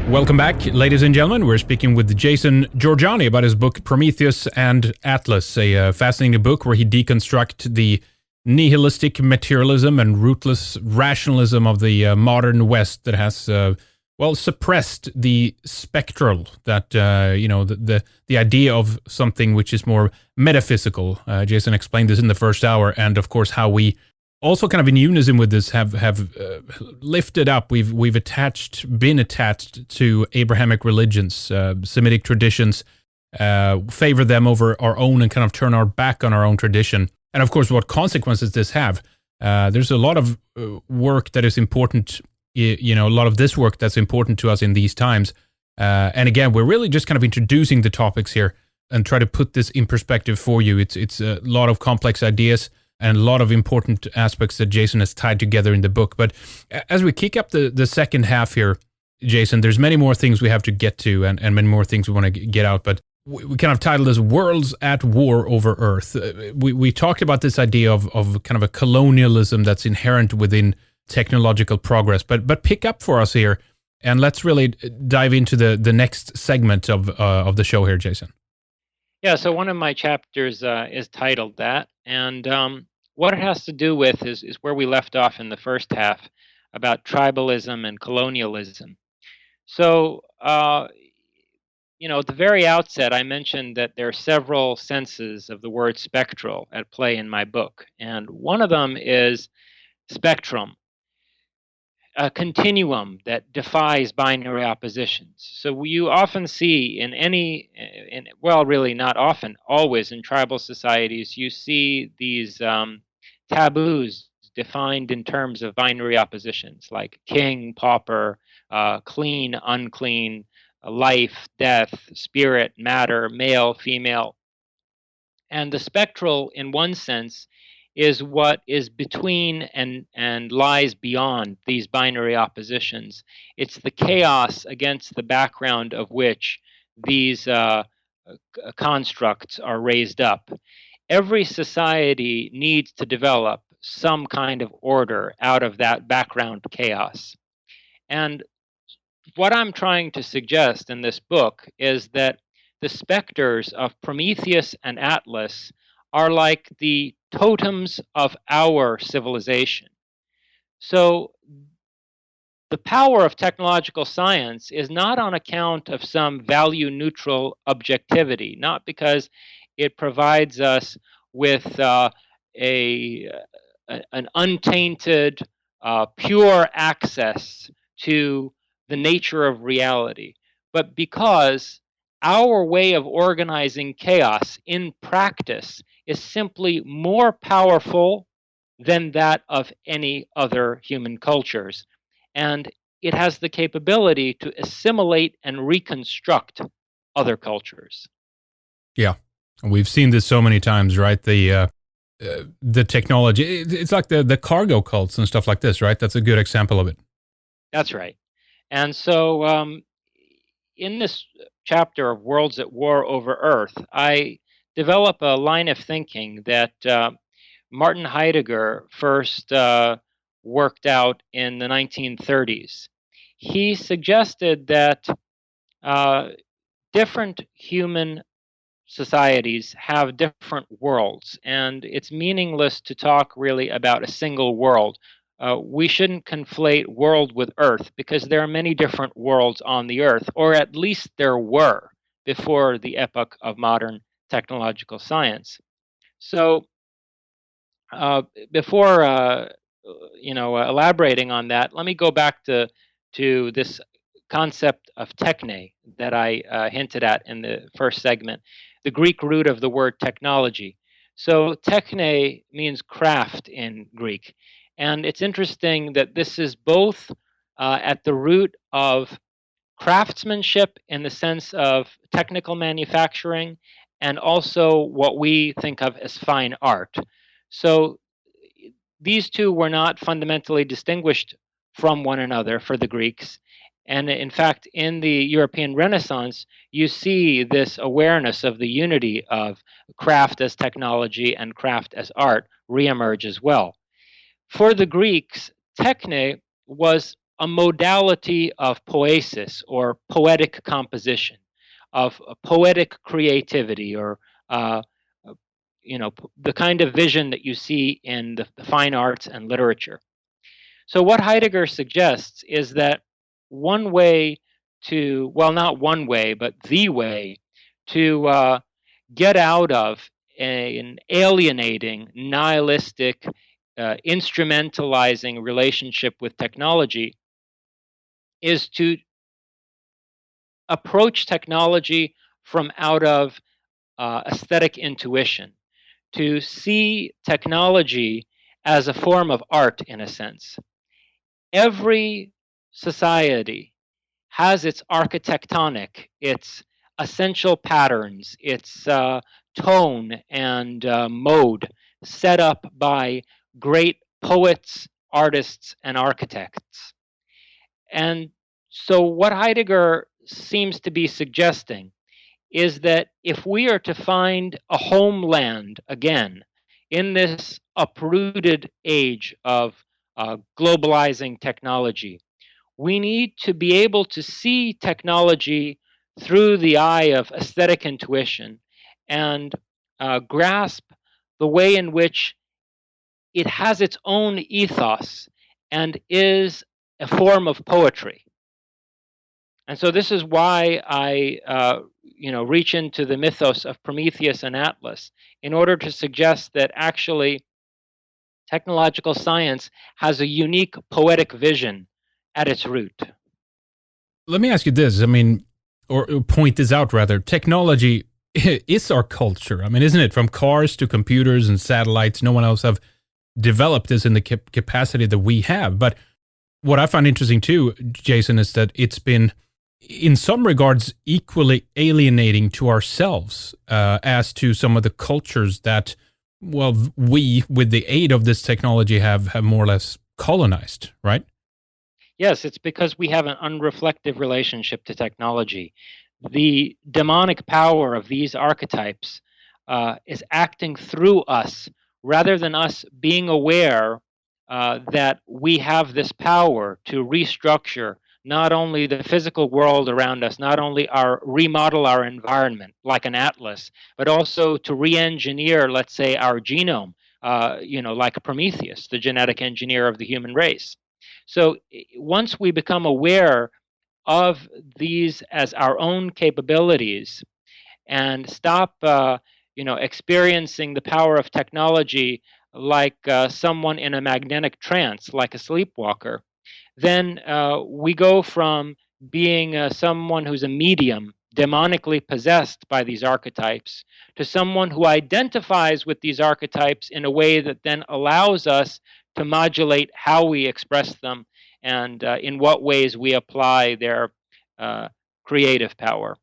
Welcome back, ladies and gentlemen. We're speaking with Jason Jorjani about his book Prometheus and Atlas, a fascinating book where he deconstructs the nihilistic materialism and rootless rationalism of the modern West that has, suppressed the spectral, that, the idea of something which is more metaphysical. Jason explained this in the first hour, and of course how we also kind of in unison with this have lifted up. We've been attached to Abrahamic religions, Semitic traditions, favor them over our own, and kind of turn our back on our own tradition. And of course, what consequences this have. There's a lot of work that is important. A lot of this work that's important to us in these times. And again, we're really just kind of introducing the topics here and try to put this in perspective for you. It's a lot of complex ideas and a lot of important aspects that Jason has tied together in the book. But as we kick up the second half here, Jason, there's many more things we have to get to and many more things we want to get out. But we kind of titled this Worlds at War Over Earth. We talked about this idea of kind of a colonialism that's inherent within technological progress. But pick up for us here, and let's really dive into the next segment of the show here, Jason. Yeah, so one of my chapters is titled that, and what it has to do with is where we left off in the first half about tribalism and colonialism. So, at the very outset, I mentioned that there are several senses of the word spectral at play in my book, and one of them is spectrum, a continuum that defies binary oppositions. So you often see really not often, always in tribal societies, you see these taboos defined in terms of binary oppositions, like king, pauper, clean, unclean, life, death, spirit, matter, male, female. And the spectral, in one sense, is what is between and lies beyond these binary oppositions. It's the chaos against the background of which these constructs are raised up. Every society needs to develop some kind of order out of that background chaos. And what I'm trying to suggest in this book is that the specters of Prometheus and Atlas are like the totems of our civilization. So the power of technological science is not on account of some value-neutral objectivity, not because it provides us with an untainted, pure access to the nature of reality, but because our way of organizing chaos in practice is simply more powerful than that of any other human cultures. And it has the capability to assimilate and reconstruct other cultures. Yeah, we've seen this so many times, right? The technology, it's like the cargo cults and stuff like this, right? That's a good example of it. That's right. And so in this chapter of Worlds at War Over Earth, I develop a line of thinking that Martin Heidegger first worked out in the 1930s. He suggested that different human societies have different worlds, and it's meaningless to talk really about a single world. We shouldn't conflate world with Earth, because there are many different worlds on the Earth, or at least there were before the epoch of modern technological science. So before elaborating on that, let me go back to this concept of techne that I hinted at in the first segment, the Greek root of the word technology. So techne means craft in Greek. And it's interesting that this is both at the root of craftsmanship in the sense of technical manufacturing, and also what we think of as fine art. So these two were not fundamentally distinguished from one another for the Greeks. And in fact, in the European Renaissance, you see this awareness of the unity of craft as technology and craft as art reemerge as well. For the Greeks, techne was a modality of poesis or poetic composition, of poetic creativity, or uh, the kind of vision that you see in the fine arts and literature. So what Heidegger suggests is that one way to, well, not one way, but the way to get out of an alienating, nihilistic, instrumentalizing relationship with technology is to approach technology from out of aesthetic intuition, to see technology as a form of art in a sense. Every society has its architectonic, its essential patterns, its tone and mode set up by great poets, artists, and architects. And so, what Heidegger seems to be suggesting is that if we are to find a homeland again in this uprooted age of globalizing technology, we need to be able to see technology through the eye of aesthetic intuition and grasp the way in which it has its own ethos and is a form of poetry. And so this is why I reach into the mythos of Prometheus and Atlas in order to suggest that actually technological science has a unique poetic vision at its root. Let me ask you this. I mean, or point this out rather. Technology is our culture. I mean, isn't it? From cars to computers and satellites, no one else have developed this in the capacity that we have. But what I find interesting too, Jason, is that it's been, in some regards, equally alienating to ourselves as to some of the cultures that, well, we, with the aid of this technology, have more or less colonized, right? Yes, it's because we have an unreflective relationship to technology. The demonic power of these archetypes is acting through us rather than us being aware that we have this power to restructure not only the physical world around us, not only remodel our environment like an atlas, but also to re-engineer, let's say, our genome, like Prometheus, the genetic engineer of the human race. So once we become aware of these as our own capabilities and stop, experiencing the power of technology like someone in a magnetic trance, like a sleepwalker, then we go from being someone who's a medium, demonically possessed by these archetypes, to someone who identifies with these archetypes in a way that then allows us to modulate how we express them and in what ways we apply their creative power.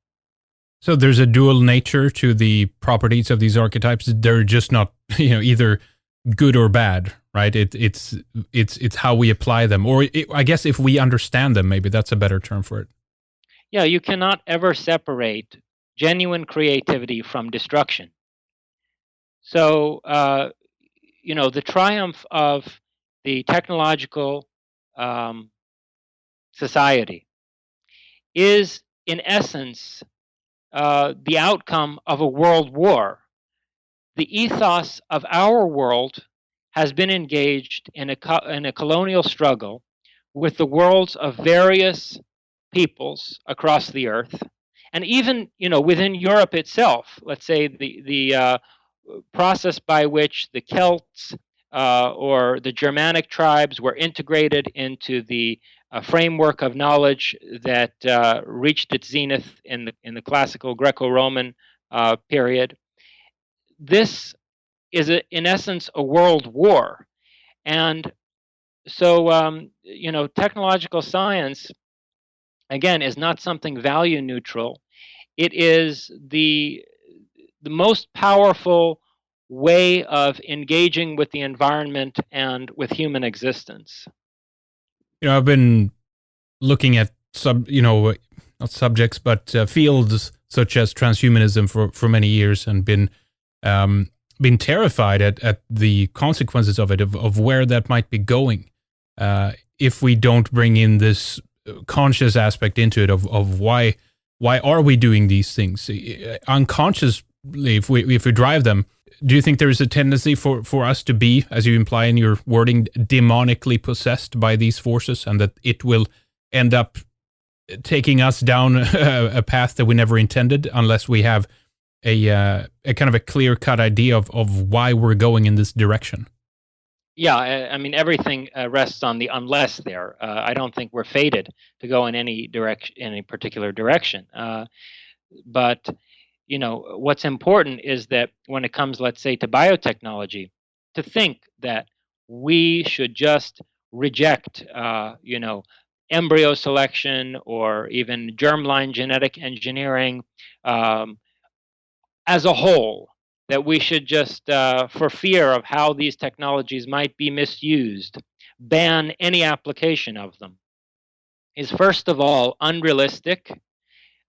So there's a dual nature to the properties of these archetypes. They're just not, either good or bad, right? It's how we apply them, or I guess if we understand them, maybe that's a better term for it. Yeah, you cannot ever separate genuine creativity from destruction. So, the triumph of the technological society is, in essence, the outcome of a world war. The ethos of our world has been engaged in a colonial struggle with the worlds of various peoples across the earth, and even within Europe itself. Let's say the process by which the Celts or the Germanic tribes were integrated into the framework of knowledge that reached its zenith in the classical Greco-Roman period. This is, in essence, a world war, and so technological science, again, is not something value neutral. It is the most powerful way of engaging with the environment and with human existence. I've been looking at not subjects, but fields such as transhumanism for many years, and been terrified at the consequences of it, of where that might be going. if we don't bring in this conscious aspect into it of why are we doing these things unconsciously if we drive them. Do you think there is a tendency for us to be, as you imply in your wording, demonically possessed by these forces, and that it will end up taking us down a path that we never intended unless we have a kind of a clear-cut idea of why we're going in this direction? Yeah, I mean, everything rests on the unless there. I don't think we're fated to go in any direction, any particular direction. But what's important is that when it comes, let's say, to biotechnology, to think that we should just reject, embryo selection or even germline genetic engineering as a whole, that we should just, for fear of how these technologies might be misused, ban any application of them, is first of all unrealistic,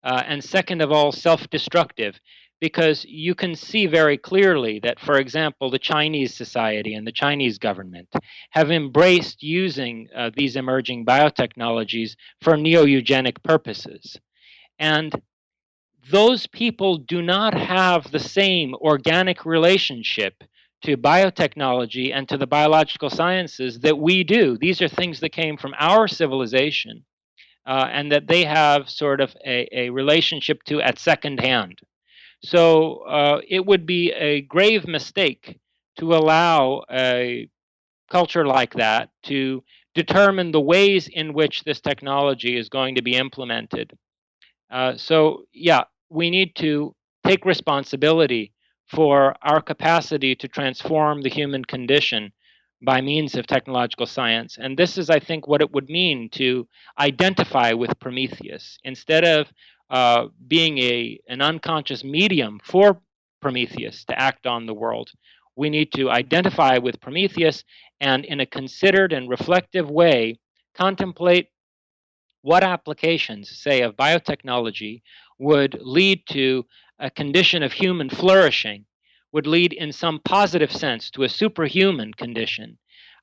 and second of all self-destructive, because you can see very clearly that, for example, the Chinese society and the Chinese government have embraced using these emerging biotechnologies for neo-eugenic purposes. And those people do not have the same organic relationship to biotechnology and to the biological sciences that we do. These are things that came from our civilization, and that they have sort of a relationship to at second hand. So it would be a grave mistake to allow a culture like that to determine the ways in which this technology is going to be implemented. So, yeah, we need to take responsibility for our capacity to transform the human condition by means of technological science. And this is, I think, what it would mean to identify with Prometheus. Instead of being an unconscious medium for Prometheus to act on the world, we need to identify with Prometheus and, in a considered and reflective way, contemplate what applications, say, of biotechnology would lead to a condition of human flourishing, would lead in some positive sense to a superhuman condition,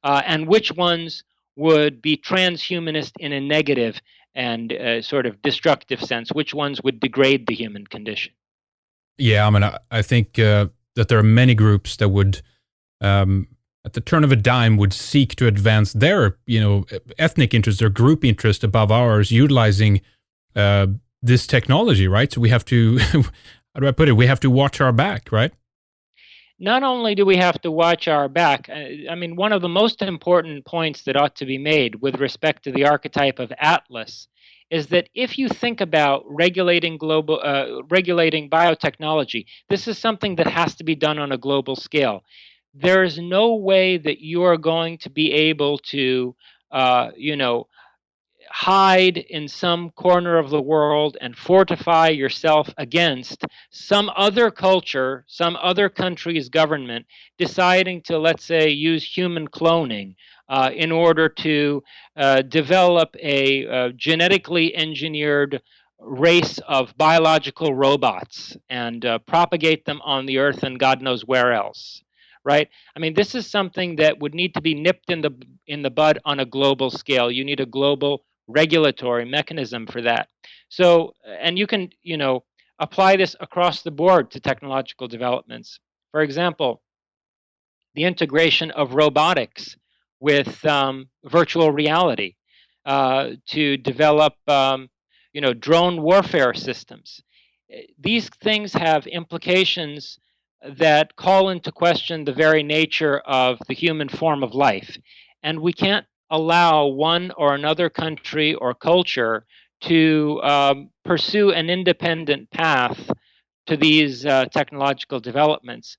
and which ones would be transhumanist in a negative and sort of destructive sense, which ones would degrade the human condition. Yeah, I mean, I think that there are many groups that would, at the turn of a dime, would seek to advance their, ethnic interest, their group interest above ours, utilizing this technology, right? So we have to, how do I put it? We have to watch our back, right? Not only do we have to watch our back, I mean, one of the most important points that ought to be made with respect to the archetype of Atlas is that if you think about regulating biotechnology, this is something that has to be done on a global scale. There is no way that you are going to be able to, hide in some corner of the world and fortify yourself against some other culture, some other country's government deciding to, let's say, use human cloning in order to develop a genetically engineered race of biological robots and propagate them on the earth and God knows where else. Right? I mean, this is something that would need to be nipped in the bud on a global scale. You need a global regulatory mechanism for that. So, and you can, apply this across the board to technological developments. For example, the integration of robotics with virtual reality to develop, drone warfare systems. These things have implications that call into question the very nature of the human form of life. And we can't allow one or another country or culture to pursue an independent path to these technological developments.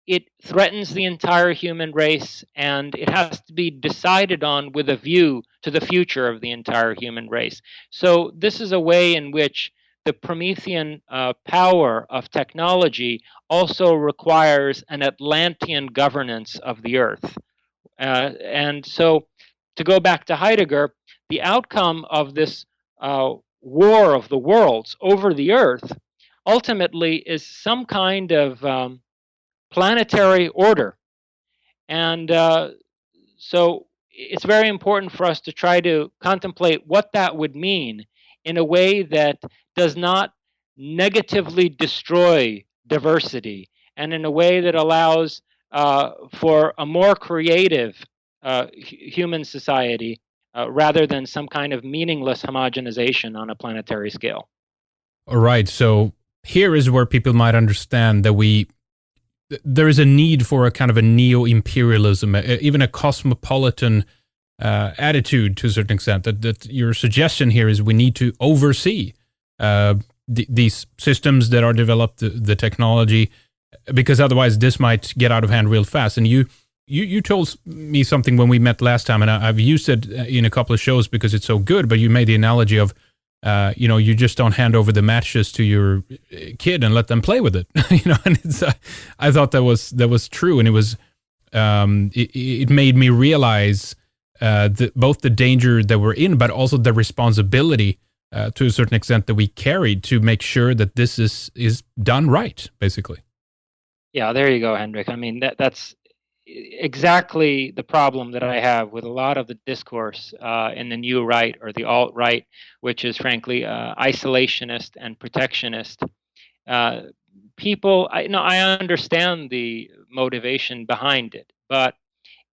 It threatens the entire human race, and it has to be decided on with a view to the future of the entire human race. So this is a way in which the Promethean power of technology also requires an Atlantean governance of the earth. And so, to go back to Heidegger, the outcome of this war of the worlds over the earth ultimately is some kind of planetary order. And so it's very important for us to try to contemplate what that would mean in a way that does not negatively destroy diversity, and in a way that allows for a more creative human society rather than some kind of meaningless homogenization on a planetary scale. All right. So here is where people might understand that there is a need for a kind of a neo-imperialism, even a cosmopolitan attitude to a certain extent. That your suggestion here is we need to oversee these systems that are developed, the technology, because otherwise this might get out of hand real fast. And you told me something when we met last time, and I've used it in a couple of shows because it's so good. But you made the analogy of you just don't hand over the matches to your kid and let them play with it. And it's, I thought that was true, and it was it made me realize both the danger that we're in, but also the responsibility to a certain extent that we carried to make sure that this is done right, basically. Yeah, there you go, Henrik. I mean, that's exactly the problem that I have with a lot of the discourse in the new right or the alt-right, which is frankly isolationist and protectionist. People, I understand the motivation behind it, but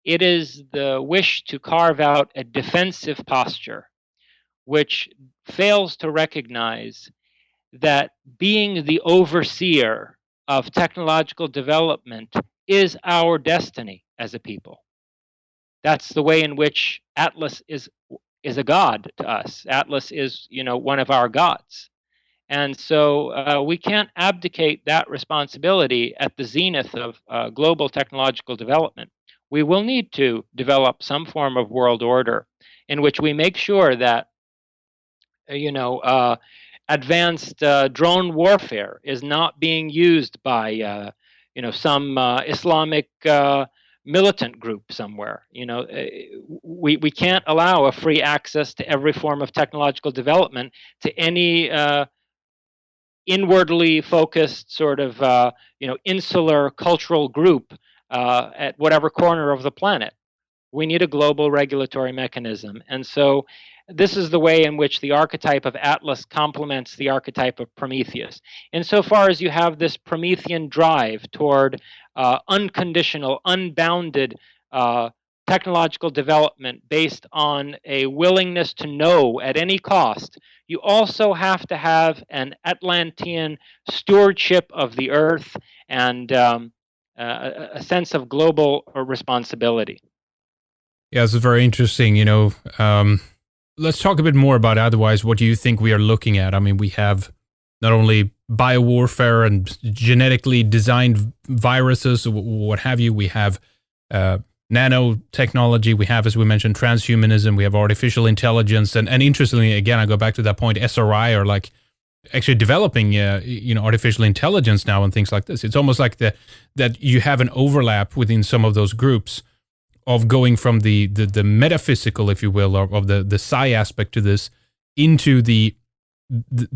it is the wish to carve out a defensive posture, which fails to recognize that being the overseer of technological development is our destiny as a people. That's the way in which Atlas is a god to us. Atlas is, one of our gods. And so we can't abdicate that responsibility at the zenith of global technological development. We will need to develop some form of world order in which we make sure that, advanced drone warfare is not being used by, some Islamic militant group somewhere. We can't allow a free access to every form of technological development to any inwardly focused sort of insular cultural group at whatever corner of the planet. We need a global regulatory mechanism. And so this is the way in which the archetype of Atlas complements the archetype of Prometheus. Insofar as you have this Promethean drive toward unconditional, unbounded technological development based on a willingness to know at any cost, you also have to have an Atlantean stewardship of the earth and a sense of global responsibility. Yeah, it's very interesting. Let's talk a bit more about otherwise. What do you think we are looking at? I mean, we have not only biowarfare and genetically designed viruses, what have you. We have nanotechnology. We have, as we mentioned, transhumanism. We have artificial intelligence. And interestingly, again, I go back to that point, SRI are like actually developing, artificial intelligence now and things like this. It's almost like that you have an overlap within some of those groups of going from the metaphysical, if you will, or of the psi aspect to this into the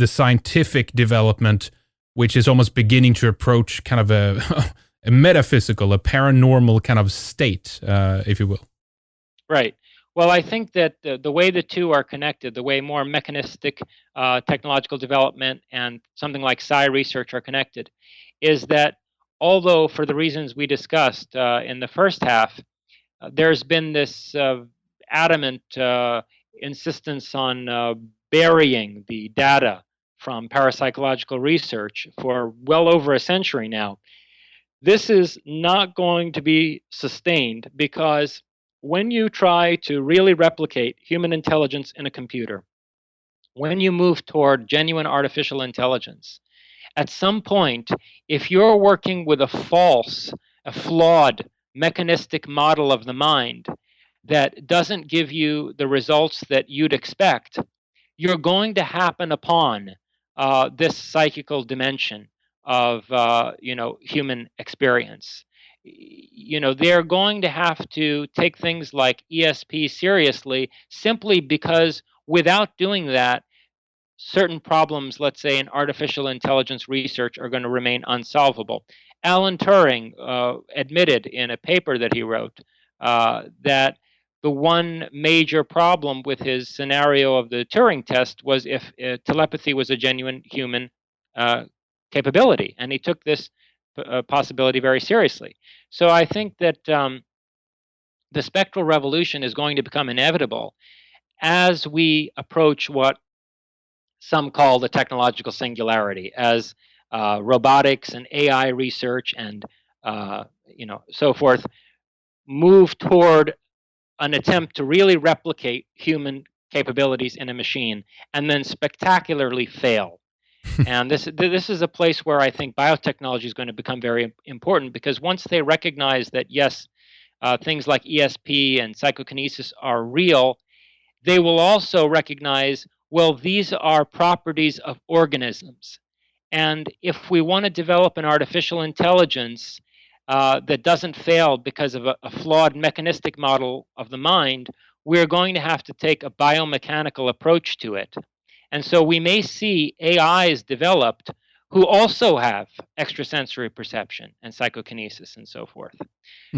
scientific development, which is almost beginning to approach kind of a metaphysical, a paranormal kind of state, if you will. Right. Well, I think that the way the two are connected, the way more mechanistic technological development and something like psi research are connected, is that although for the reasons we discussed in the first half, there's been this adamant insistence on burying the data from parapsychological research for well over a century now. This is not going to be sustained because when you try to really replicate human intelligence in a computer, when you move toward genuine artificial intelligence, at some point, if you're working with a flawed mechanistic model of the mind that doesn't give you the results that you'd expect, you're going to happen upon this psychical dimension of human experience. They're going to have to take things like ESP seriously simply because without doing that, certain problems, let's say in artificial intelligence research, are going to remain unsolvable. Alan Turing admitted in a paper that he wrote that the one major problem with his scenario of the Turing test was if telepathy was a genuine human capability, and he took this possibility very seriously. So I think that the spectral revolution is going to become inevitable as we approach what some call the technological singularity, as robotics and AI research and so forth move toward an attempt to really replicate human capabilities in a machine and then spectacularly fail. And this is a place where I think biotechnology is going to become very important, because once they recognize that, yes, things like ESP and psychokinesis are real, they will also recognize, well, these are properties of organisms. And if we want to develop an artificial intelligence that doesn't fail because of a flawed mechanistic model of the mind, we're going to have to take a biomechanical approach to it. And so we may see AIs developed who also have extrasensory perception and psychokinesis and so forth.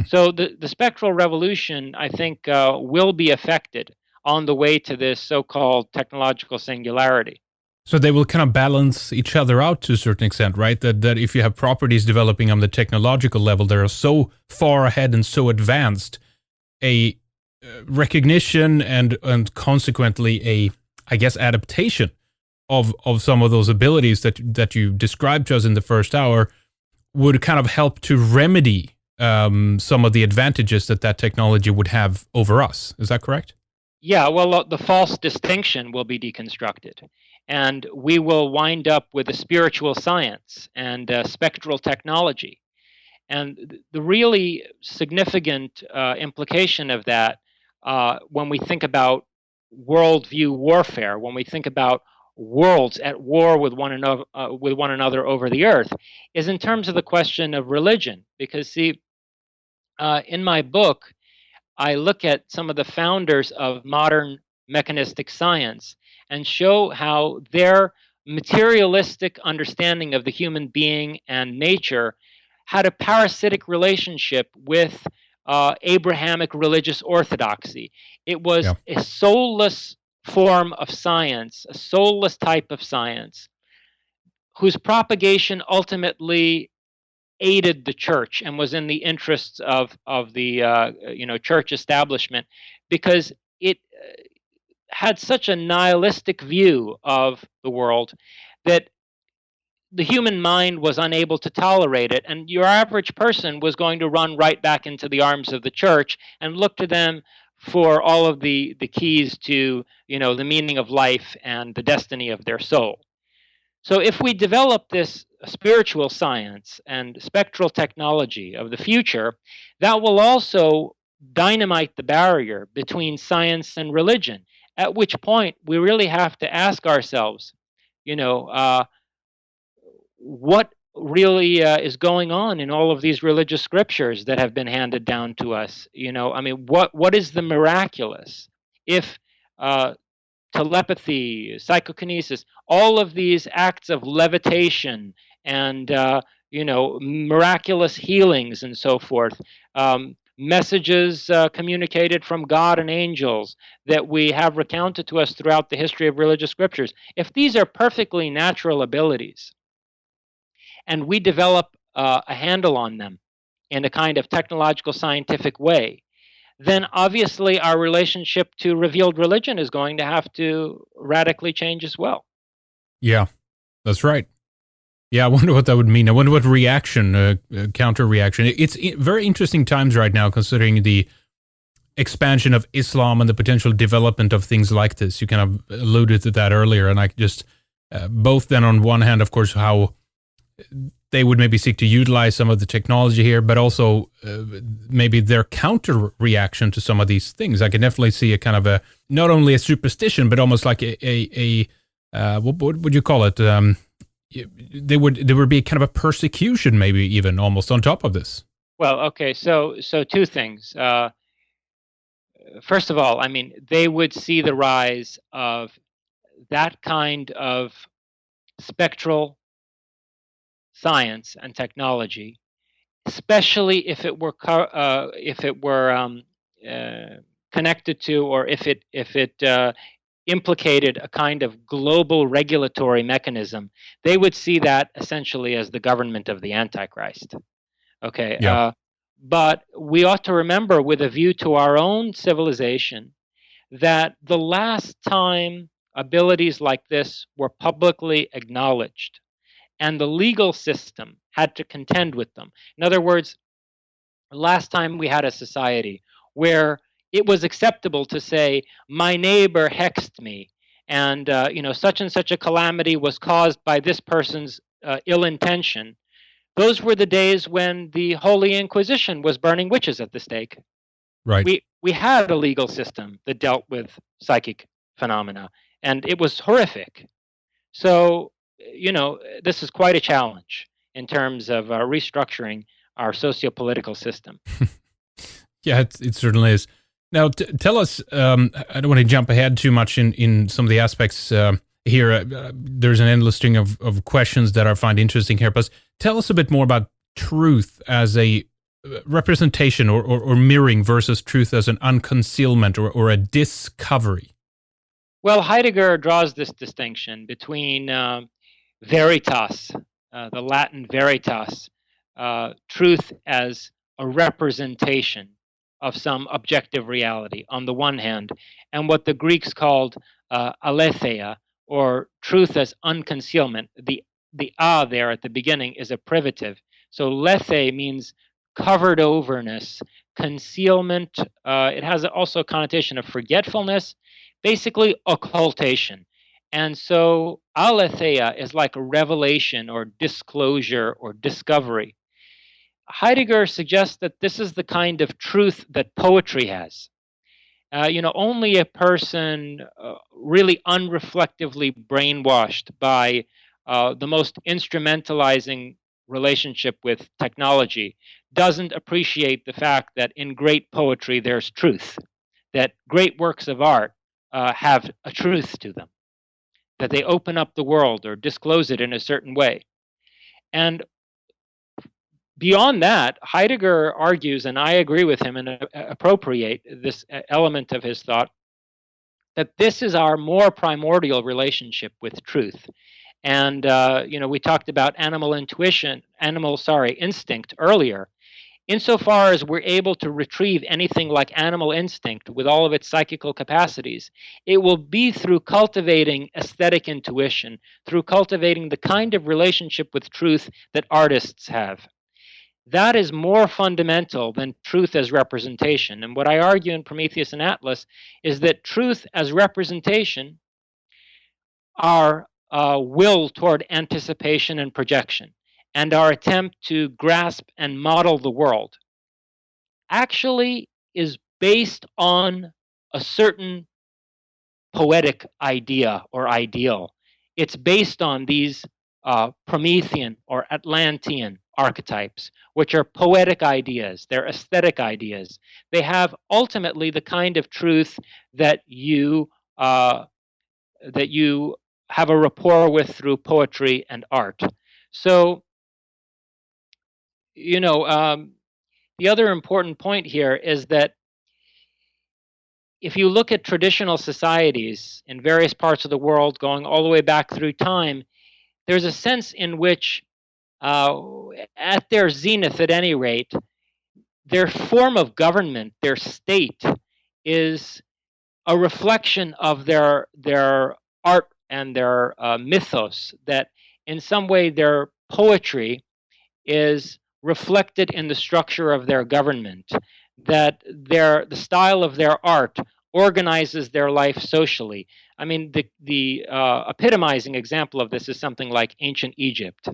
So the spectral revolution, I think, will be affected on the way to this so-called technological singularity. So they will kind of balance each other out to a certain extent, right? That if you have properties developing on the technological level that are so far ahead and so advanced, a recognition and consequently a, I guess, adaptation of some of those abilities that you described to us in the first hour would kind of help to remedy some of the advantages that technology would have over us. Is that correct? Yeah, well, the false distinction will be deconstructed, and we will wind up with a spiritual science and spectral technology. And the really significant implication of that, when we think about worldview warfare, when we think about worlds at war with one another over the earth, is in terms of the question of religion. Because, see, in my book, I look at some of the founders of modern mechanistic science and show how their materialistic understanding of the human being and nature had a parasitic relationship with Abrahamic religious orthodoxy. It was a soulless form of science, a soulless type of science, whose propagation ultimately aided the church and was in the interests of the church establishment, because it had such a nihilistic view of the world that the human mind was unable to tolerate it, and your average person was going to run right back into the arms of the church and look to them for all of the keys to the meaning of life and the destiny of their soul. So if we develop this spiritual science and spectral technology of the future, that will also dynamite the barrier between science and religion, at which point we really have to ask ourselves, what really is going on in all of these religious scriptures that have been handed down to us? What is the miraculous? If telepathy, psychokinesis, all of these acts of levitation and miraculous healings and so forth, messages communicated from God and angels that we have recounted to us throughout the history of religious scriptures, if these are perfectly natural abilities and we develop a handle on them in a kind of technological scientific way, then obviously our relationship to revealed religion is going to have to radically change as well. Yeah, that's right. Yeah, I wonder what that would mean. I wonder what reaction, counter reaction. It's very interesting times right now, considering the expansion of Islam and the potential development of things like this. You kind of alluded to that earlier, and I just both then on one hand, of course, how they would maybe seek to utilize some of the technology here, but also maybe their counter reaction to some of these things. I can definitely see a kind of a, not only a superstition, but almost like a what would you call it? There would be kind of a persecution, maybe even almost on top of this. Well, okay, so two things. First of all, I mean, they would see the rise of that kind of spectral science and technology, especially if it were connected to, or if it implicated a kind of global regulatory mechanism, they would see that essentially as the government of the Antichrist. Okay, Yeah. but we ought to remember, with a view to our own civilization, that the last time abilities like this were publicly acknowledged and the legal system had to contend with them. In other words, last time we had a society where it was acceptable to say, my neighbor hexed me, and such and such a calamity was caused by this person's ill intention. Those were the days when the Holy Inquisition was burning witches at the stake. Right. We had a legal system that dealt with psychic phenomena, and it was horrific. So, this is quite a challenge in terms of restructuring our socio-political system. Yeah, it certainly is. Now, tell us, I don't want to jump ahead too much in some of the aspects here. There's an endless string of questions that I find interesting here, but tell us a bit more about truth as a representation or mirroring versus truth as an unconcealment or a discovery. Well, Heidegger draws this distinction between veritas, the Latin veritas, truth as a representation of some objective reality on the one hand, and what the Greeks called aletheia, or truth as unconcealment. The a there at the beginning is a privative. So lethe means covered overness, concealment. It has also a connotation of forgetfulness, basically occultation. And so aletheia is like a revelation or disclosure or discovery. Heidegger suggests that this is the kind of truth that poetry has. Only a person really unreflectively brainwashed by the most instrumentalizing relationship with technology doesn't appreciate the fact that in great poetry there's truth, that great works of art have a truth to them, that they open up the world or disclose it in a certain way. And beyond that, Heidegger argues, and I agree with him and appropriate this element of his thought, that this is our more primordial relationship with truth. And we talked about instinct earlier. Insofar as we're able to retrieve anything like animal instinct with all of its psychical capacities, it will be through cultivating aesthetic intuition, through cultivating the kind of relationship with truth that artists have. That is more fundamental than truth as representation. And what I argue in Prometheus and Atlas is that truth as representation, our will toward anticipation and projection, and our attempt to grasp and model the world, actually is based on a certain poetic idea or ideal. It's based on these Promethean or Atlantean archetypes, which are poetic ideas, they're aesthetic ideas. They have ultimately the kind of truth that you have a rapport with through poetry and art. So, the other important point here is that if you look at traditional societies in various parts of the world, going all the way back through time, there's a sense in which, at their zenith at any rate, their form of government, their state, is a reflection of their art and their mythos, that in some way their poetry is reflected in the structure of their government, that the style of their art organizes their life socially. I mean, the epitomizing example of this is something like ancient Egypt.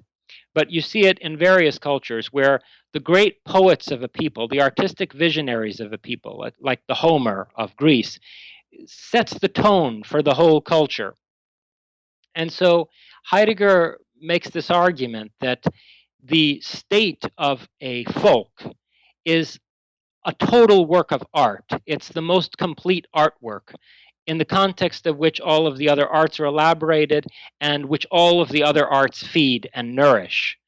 But you see it in various cultures where the great poets of a people, the artistic visionaries of a people, like the Homer of Greece, sets the tone for the whole culture. And so Heidegger makes this argument that the state of a folk is a total work of art. It's the most complete artwork, in the context of which all of the other arts are elaborated and which all of the other arts feed and nourish.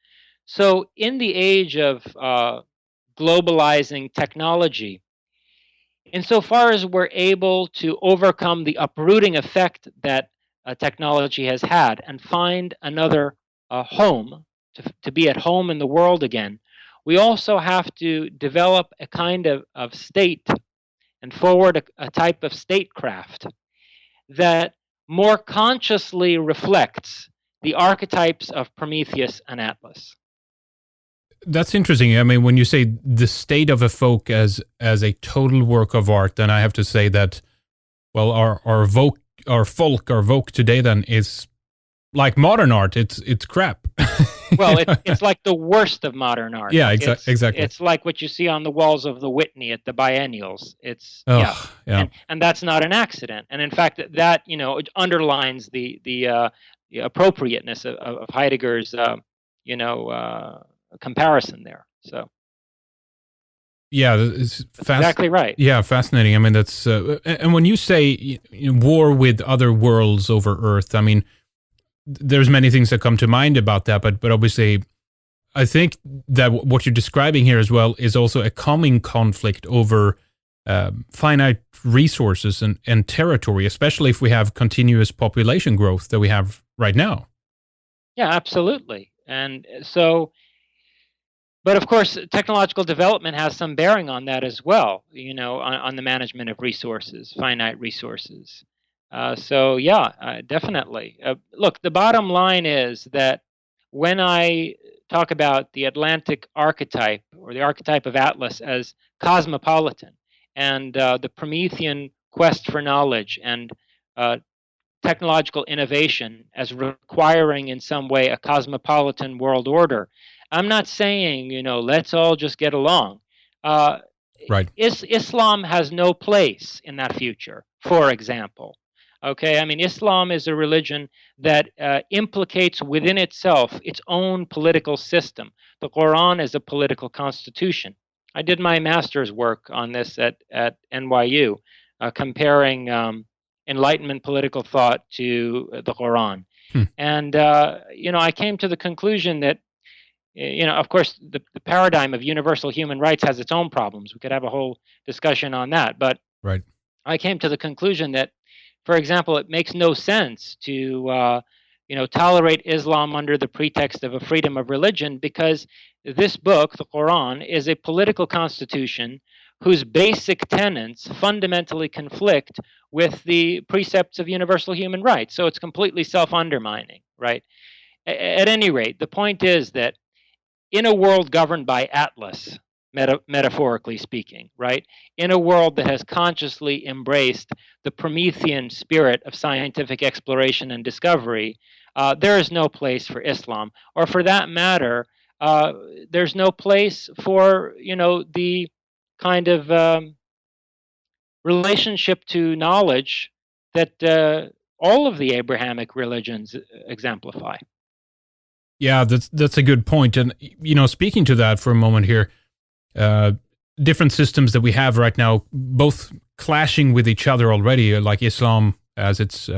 So in the age of globalizing technology, insofar as we're able to overcome the uprooting effect that technology has had and find another home, to be at home in the world again, we also have to develop a kind of state and forward a type of statecraft that more consciously reflects the archetypes of Prometheus and Atlas. That's interesting. I mean, when you say the state of a folk as a total work of art, then I have to say that, well, our folk today then is like modern art. It's crap. Well, it's like the worst of modern art. Yeah, exactly. It's like what you see on the walls of the Whitney at the biennials. It's yeah. And that's not an accident. And in fact, that underlines the appropriateness of Heidegger's comparison there. So. Yeah, it's exactly right. Yeah, fascinating. I mean, that's and when you say war with other worlds over Earth, I mean, there's many things that come to mind about that, but obviously, I think that what you're describing here as well is also a coming conflict over finite resources and territory, especially if we have continuous population growth that we have right now. Yeah, absolutely. And so, but of course, technological development has some bearing on that as well, on the management of resources, finite resources. So yeah, definitely. Look, the bottom line is that when I talk about the Atlantic archetype or the archetype of Atlas as cosmopolitan and the Promethean quest for knowledge and technological innovation as requiring in some way a cosmopolitan world order, I'm not saying, let's all just get along. Right. Islam has no place in that future, for example. Okay, I mean, Islam is a religion that implicates within itself its own political system. The Quran is a political constitution. I did my master's work on this at NYU, comparing Enlightenment political thought to the Quran. And, I came to the conclusion that, of course, the paradigm of universal human rights has its own problems. We could have a whole discussion on that. But right. I came to the conclusion that, for example, it makes no sense to, tolerate Islam under the pretext of a freedom of religion, because this book, the Quran, is a political constitution whose basic tenets fundamentally conflict with the precepts of universal human rights. So it's completely self-undermining, right? At any rate, the point is that in a world governed by Atlas, metaphorically speaking, right? In a world that has consciously embraced the Promethean spirit of scientific exploration and discovery, there is no place for Islam. Or for that matter, there's no place for, the kind of relationship to knowledge that all of the Abrahamic religions exemplify. Yeah, that's a good point. And, speaking to that for a moment here, different systems that we have right now, both clashing with each other already, like Islam as it's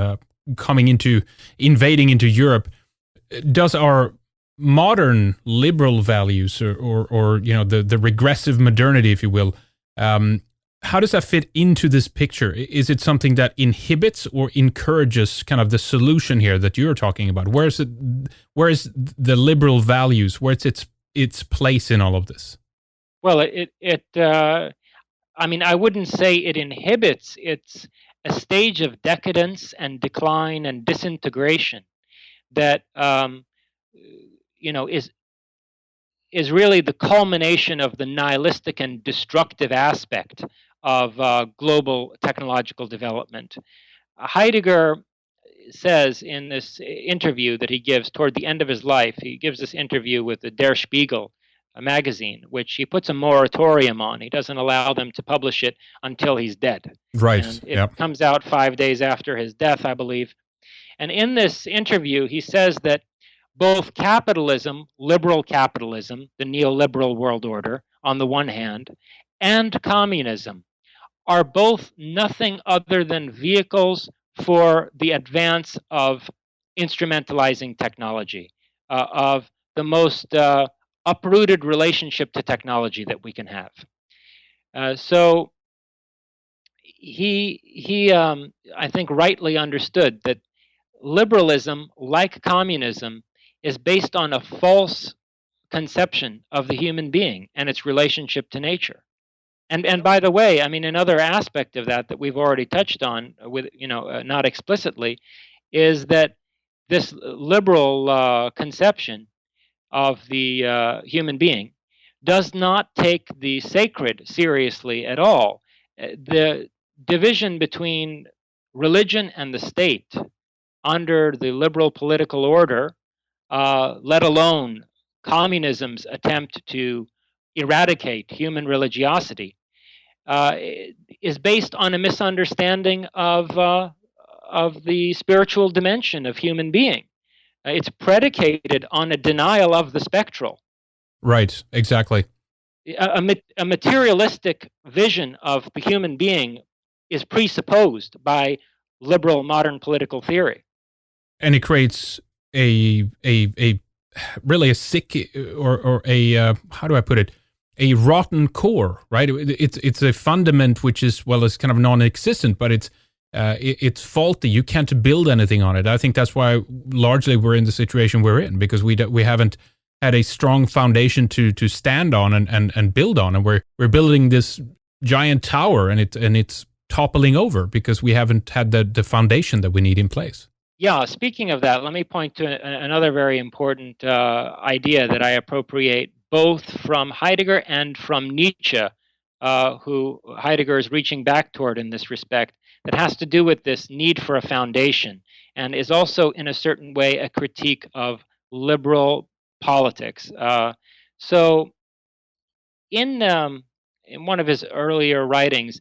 invading into Europe. Does our modern liberal values or the regressive modernity, if you will, how does that fit into this picture? Is it something that inhibits or encourages kind of the solution here that you're talking about? Where is the liberal values? Where's its place in all of this? Well, I mean, I wouldn't say it inhibits. It's a stage of decadence and decline and disintegration that is really the culmination of the nihilistic and destructive aspect of global technological development. Heidegger says in this interview that he gives toward the end of his life, he gives this interview with the Der Spiegel, a magazine, which he puts a moratorium on. He doesn't allow them to publish it until he's dead. Right. And it comes out 5 days after his death, I believe. And in this interview, he says that both capitalism, liberal capitalism, the neoliberal world order, on the one hand, and communism are both nothing other than vehicles for the advance of instrumentalizing technology, of the most uprooted relationship to technology that we can have. So I think, rightly understood that liberalism, like communism, is based on a false conception of the human being and its relationship to nature. And by the way, I mean, another aspect of that we've already touched on, with not explicitly, is that this liberal conception of the human being does not take the sacred seriously at all. The division between religion and the state under the liberal political order, let alone communism's attempt to eradicate human religiosity, uh, is based on a misunderstanding of the spiritual dimension of human being. It's predicated on a denial of the spectral. Right, exactly. A materialistic vision of the human being is presupposed by liberal modern political theory. And it creates a really a sick, or a how do I put it, a rotten core, right? It's a fundament which is, well, it's kind of non-existent, but it's faulty. You can't build anything on it. I think that's why largely we're in the situation we're in, because we haven't had a strong foundation to stand on and build on, and we're building this giant tower, and it's toppling over because we haven't had the foundation that we need in place. Yeah, speaking of that, let me point to another very important idea that I appropriate both from Heidegger and from Nietzsche, who Heidegger is reaching back toward in this respect, that has to do with this need for a foundation, and is also in a certain way a critique of liberal politics. So in one of his earlier writings,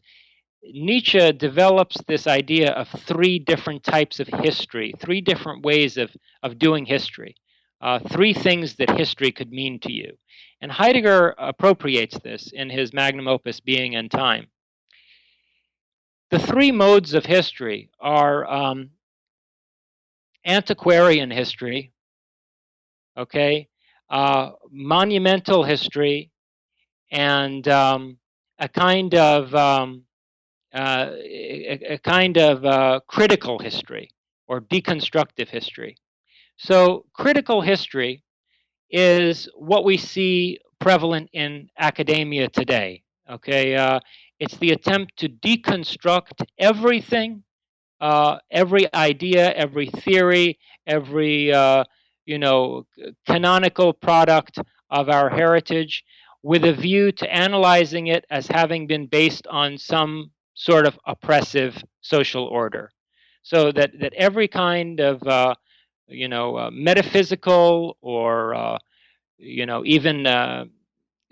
Nietzsche develops this idea of three different types of history, three different ways of doing history, three things that history could mean to you. And Heidegger appropriates this in his magnum opus, Being and Time. The three modes of history are antiquarian history, okay, monumental history, and a kind of critical history or deconstructive history. So critical history is what we see prevalent in academia today. Okay, it's the attempt to deconstruct everything, every idea, every theory, every canonical product of our heritage, with a view to analyzing it as having been based on some sort of oppressive social order. So that every kind of metaphysical or even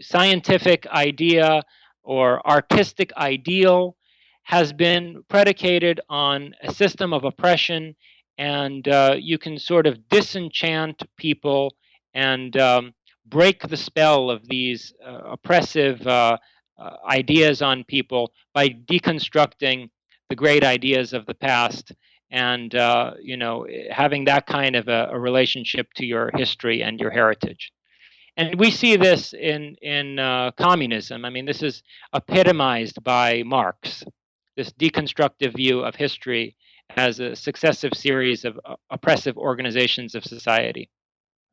scientific idea or artistic ideal has been predicated on a system of oppression, and you can sort of disenchant people and break the spell of these oppressive ideas on people by deconstructing the great ideas of the past, and having that kind of a relationship to your history and your heritage. And we see this in communism. I mean, this is epitomized by Marx, this deconstructive view of history as a successive series of oppressive organizations of society.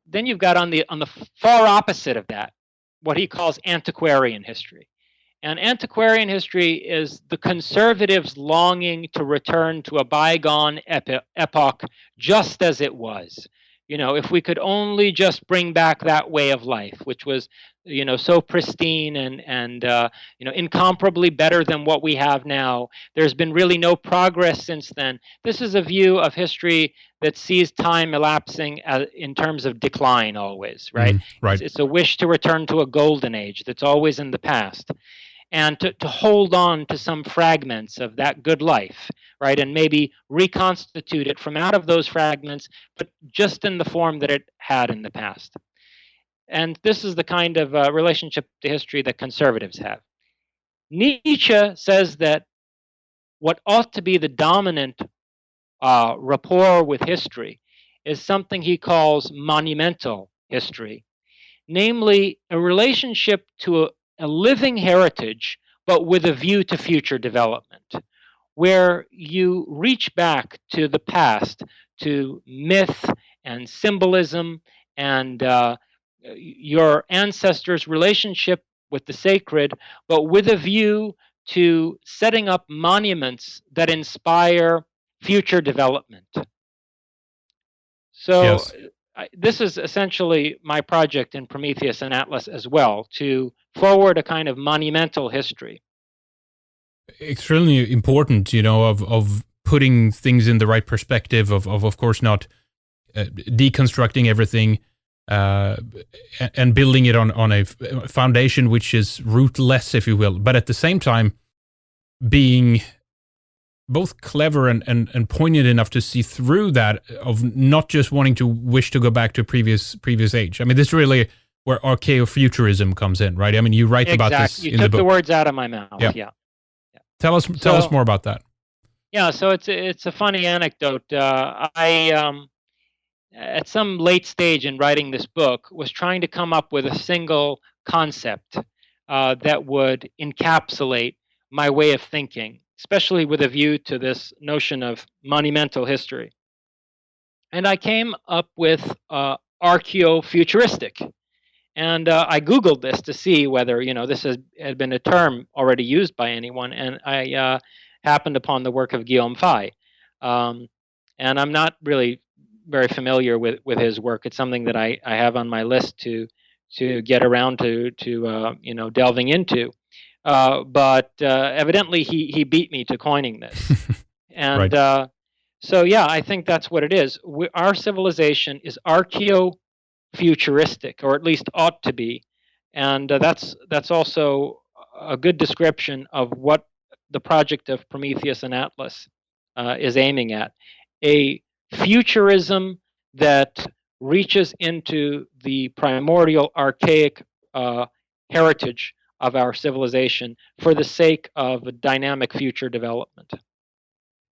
Then you've got on the far opposite of that, what he calls antiquarian history. And antiquarian history is the conservatives longing to return to a bygone epoch just as it was. If we could only just bring back that way of life, which was, so pristine and incomparably better than what we have now. There's been really no progress since then. This is a view of history that sees time elapsing in terms of decline always, right? Right. It's a wish to return to a golden age that's always in the past, and to hold on to some fragments of that good life, right? And maybe reconstitute it from out of those fragments, but just in the form that it had in the past. And this is the kind of relationship to history that conservatives have. Nietzsche says that what ought to be the dominant rapport with history is something he calls monumental history, namely a relationship to a living heritage, but with a view to future development, where you reach back to the past, to myth and symbolism and your ancestors' relationship with the sacred, but with a view to setting up monuments that inspire future development. So Yes. this is essentially my project in Prometheus and Atlas as well, to forward a kind of monumental history. Extremely important, of putting things in the right perspective, of course not deconstructing everything, and building it on a foundation which is rootless, if you will, but at the same time being both clever and poignant enough to see through that, of not just wanting to wish to go back to a previous age. I mean, this is really where archaeofuturism comes in, right? I mean, you write about this You in the took book. the words out of my mouth. Yeah. Tell us more about that. Yeah, so it's a funny anecdote. I at some late stage in writing this book was trying to come up with a single concept that would encapsulate my way of thinking, especially with a view to this notion of monumental history. And I came up with archaeofuturistic. And I Googled this to see whether, this had been a term already used by anyone. And I happened upon the work of Guillaume Faye. And I'm not really very familiar with his work. It's something that I have on my list to get around to delving into. But evidently he beat me to coining this. And right. So, yeah, I think that's what it is. Our civilization is archaeofuturistic, or at least ought to be. And that's also a good description of what the project of Prometheus and Atlas is aiming at. A futurism that reaches into the primordial archaic heritage of our civilization for the sake of a dynamic future development.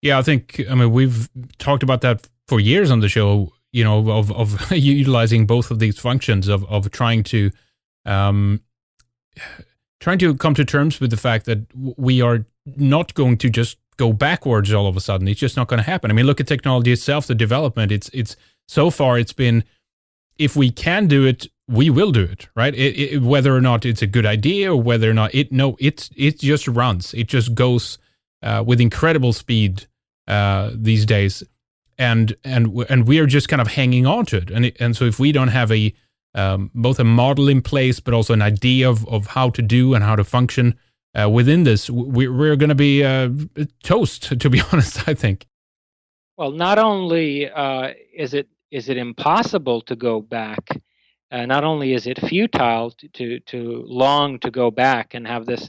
Yeah, I mean, we've talked about that for years on the show, of utilizing both of these functions of trying to come to terms with the fact that we are not going to just go backwards all of a sudden. It's just not going to happen. I mean, look at technology itself, the development. It's so far it's been, if we can do it, we will do it, right? Whether or not it's a good idea or whether or not it just runs. It just goes with incredible speed these days, and we are just kind of hanging on to it. And so if we don't have both a model in place, but also an idea of how to do and how to function within this, we're going to be toast, to be honest, I think. Well, not only is it impossible to go back, not only is it futile to long to go back and have this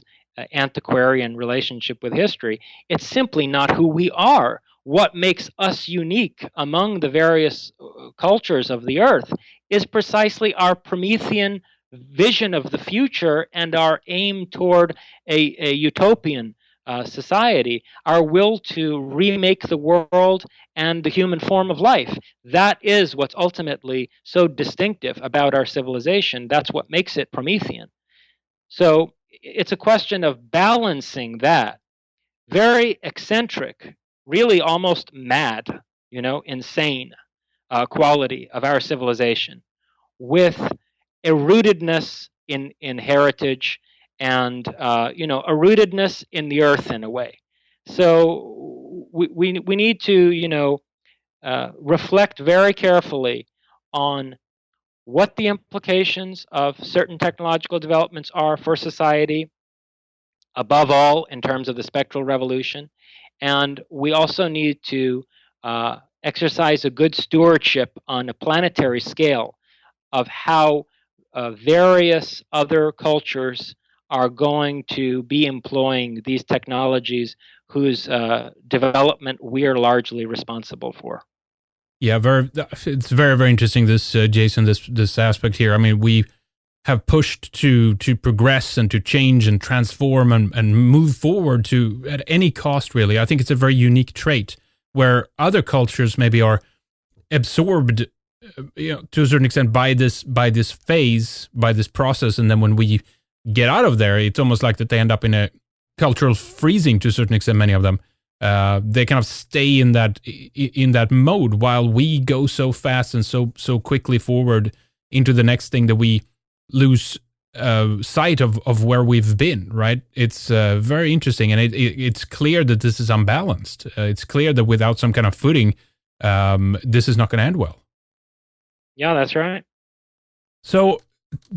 antiquarian relationship with history, it's simply not who we are. What makes us unique among the various cultures of the earth is precisely our Promethean vision of the future and our aim toward a utopian society, our will to remake the world and the human form of life. That is what's ultimately so distinctive about our civilization. That's what makes it Promethean. So it's a question of balancing that very eccentric, really almost mad, insane quality of our civilization with a rootedness in heritage and a rootedness in the earth in a way. So we need to reflect very carefully on what the implications of certain technological developments are for society, above all in terms of the spectral revolution. And we also need to exercise a good stewardship on a planetary scale of how various other cultures are going to be employing these technologies whose development we are largely responsible for. Yeah, it's very, very interesting, this, Jason, this aspect here. I mean, we have pushed to progress and to change and transform and move forward to at any cost, really. I think it's a very unique trait where other cultures maybe are absorbed to a certain extent by this phase, by this process, and then when we get out of there, it's almost like that they end up in a cultural freezing to a certain extent, many of them. they kind of stay in that mode, while we go so fast and so quickly forward into the next thing that we lose sight of where we've been. Right? It's very interesting, and it's clear that this is unbalanced. It's clear that without some kind of footing, this is not going to end well. Yeah, that's right. So,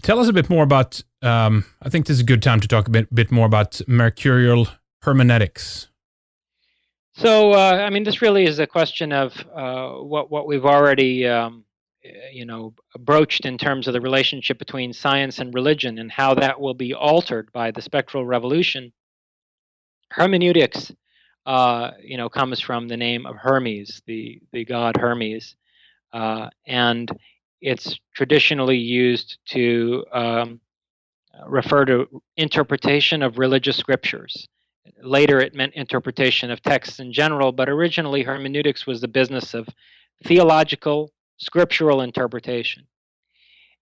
tell us a bit more about. I think this is a good time to talk a bit more about mercurial hermeneutics. So, I mean, this really is a question of what we've already, broached in terms of the relationship between science and religion and how that will be altered by the spectral revolution. Hermeneutics, comes from the name of Hermes, the god Hermes, and it's traditionally used to refer to interpretation of religious scriptures. Later, it meant interpretation of texts in general, but originally, hermeneutics was the business of theological, scriptural interpretation.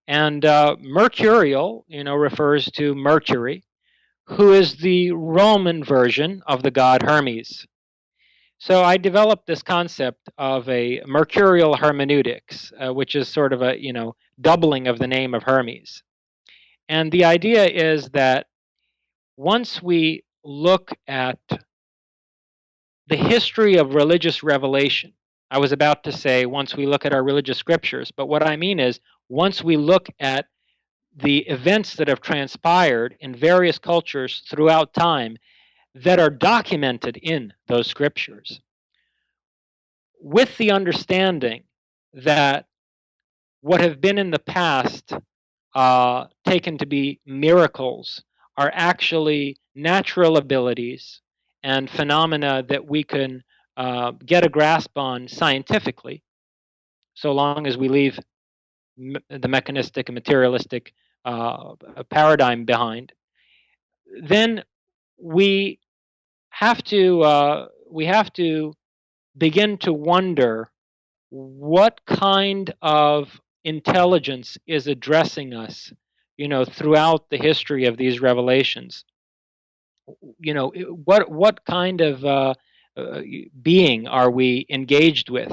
And mercurial, refers to Mercury, who is the Roman version of the god Hermes. So I developed this concept of a mercurial hermeneutics, which is sort of a doubling of the name of Hermes. And the idea is that once we look at the history of religious revelation, I was about to say once we look at our religious scriptures, but what I mean is once we look at the events that have transpired in various cultures throughout time that are documented in those scriptures, with the understanding that what have been in the past taken to be miracles are actually natural abilities and phenomena that we can get a grasp on scientifically, so long as we leave the mechanistic and materialistic paradigm behind. Then we have to begin to wonder what kind of intelligence is addressing us, throughout the history of these revelations. What kind of being are we engaged with,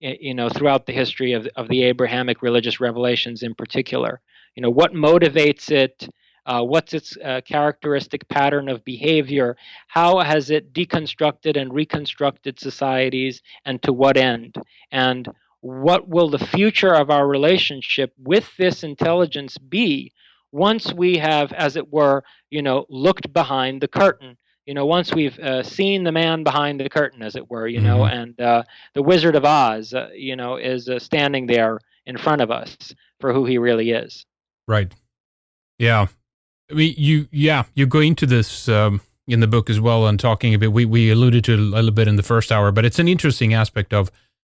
throughout the history of the Abrahamic religious revelations in particular? What motivates it? What's its characteristic pattern of behavior? How has it deconstructed and reconstructed societies, and to what end? And what will the future of our relationship with this intelligence be once we have, as it were, looked behind the curtain? Once we've seen the man behind the curtain, as it were, and the Wizard of Oz, is standing there in front of us for who he really is. Right. Yeah. I mean, you go into this in the book as well, and talking a bit. We alluded to it a little bit in the first hour, but it's an interesting aspect of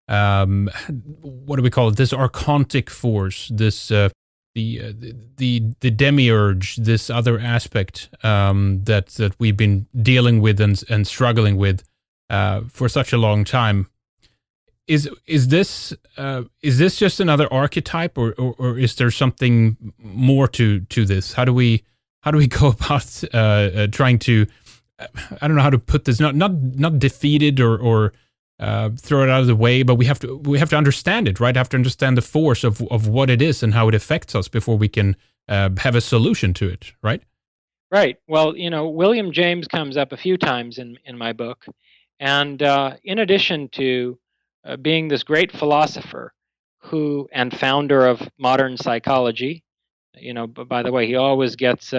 what do we call it? This archontic force, this the demiurge, this other aspect that we've been dealing with and struggling with for such a long time. Is this just another archetype, or is there something more to this? How do we go about trying to, I don't know how to put this, not defeat it or throw it out of the way, but we have to understand it, right? Have to understand the force of what it is and how it affects us before we can have a solution to it, right? Right. Well, William James comes up a few times in my book, and in addition to being this great philosopher and founder of modern psychology, but by the way, he always gets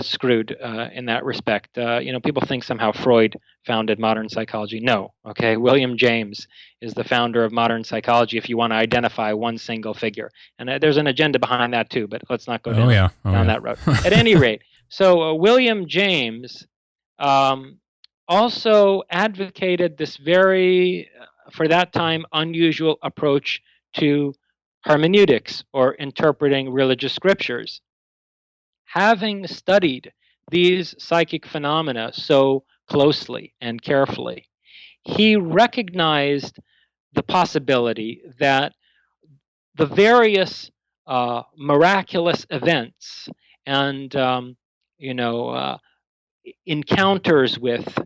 screwed in that respect. People think somehow Freud founded modern psychology. No, okay. William James is the founder of modern psychology, if you want to identify one single figure. And there's an agenda behind that too, but let's not go down that road. At any rate, so William James also advocated this very, for that time, unusual approach to hermeneutics, or interpreting religious scriptures. Having studied these psychic phenomena so closely and carefully, he recognized the possibility that the various miraculous events and encounters with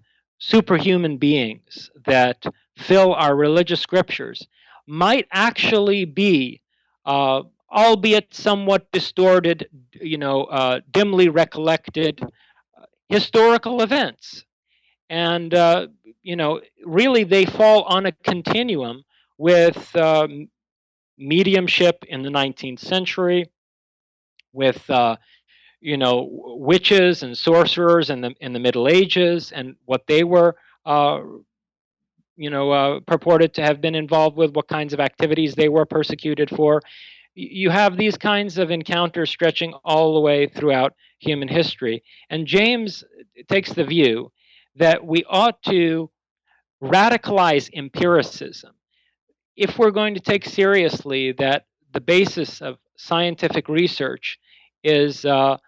superhuman beings that fill our religious scriptures might actually be, albeit somewhat distorted, dimly recollected historical events. And, really they fall on a continuum with mediumship in the 19th century, with witches and sorcerers in the Middle Ages, and what they were purported to have been involved with, what kinds of activities they were persecuted for. You have these kinds of encounters stretching all the way throughout human history. And James takes the view that we ought to radicalize empiricism if we're going to take seriously that the basis of scientific research is uh,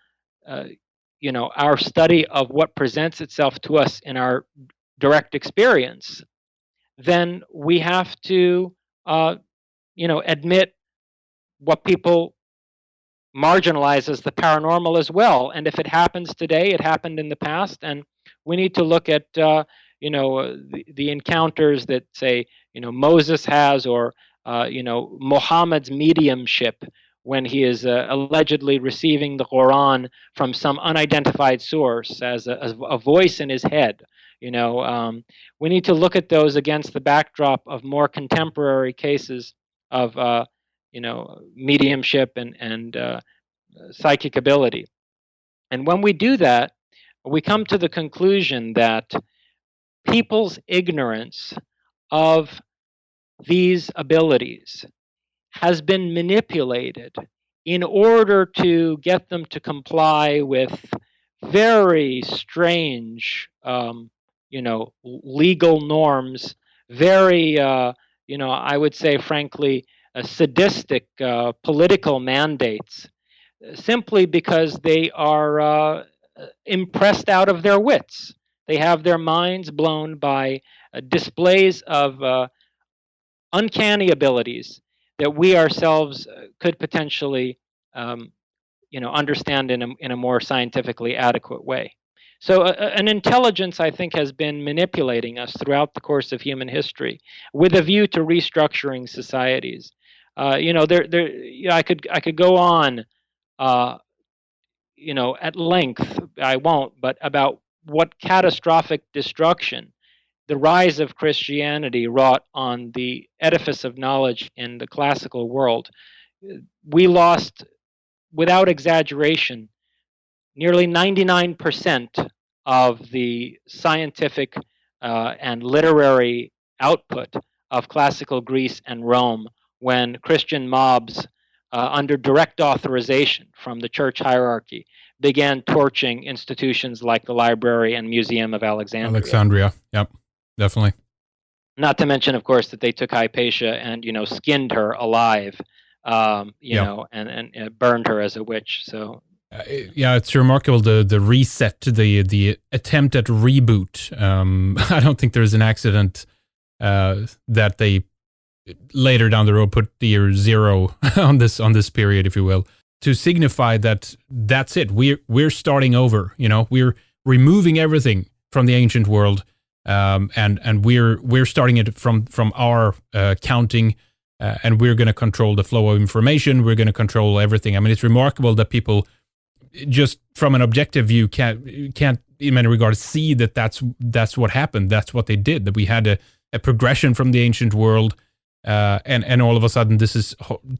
our study of what presents itself to us in our direct experience, then we have to admit what people marginalize as the paranormal as well. And if it happens today, it happened in the past, and we need to look at the encounters that, say, Moses has, or Muhammad's mediumship when he is allegedly receiving the Quran from some unidentified source as a voice in his head. We need to look at those against the backdrop of more contemporary cases of mediumship and psychic ability. And when we do that, we come to the conclusion that people's ignorance of these abilities has been manipulated in order to get them to comply with very strange, legal norms, very, I would say, frankly, sadistic political mandates, simply because they are impressed out of their wits. They have their minds blown by displays of uncanny abilities that we ourselves could potentially, understand in a more scientifically adequate way. So an intelligence, I think, has been manipulating us throughout the course of human history with a view to restructuring societies. I could go on, at length. I won't, but about what catastrophic destruction the rise of Christianity wrought on the edifice of knowledge in the classical world. We lost, without exaggeration, nearly 99% of the scientific and literary output of classical Greece and Rome when Christian mobs, under direct authorization from the church hierarchy, began torching institutions like the Library and Museum of Alexandria. Yep, definitely. Not to mention, of course, that they took Hypatia and skinned her alive, and burned her as a witch. So yeah, it's remarkable, the reset, the attempt at reboot. I don't think there's an accident that they later down the road put the year 0 on this period, if you will, to signify that that's it. We're starting over. We're removing everything from the ancient world, and we're starting it from our counting, and we're going to control the flow of information. We're going to control everything. I mean, it's remarkable that people, just from an objective view, can't in many regards see that that's what happened. That's what they did. That we had a progression from the ancient world, and all of a sudden this is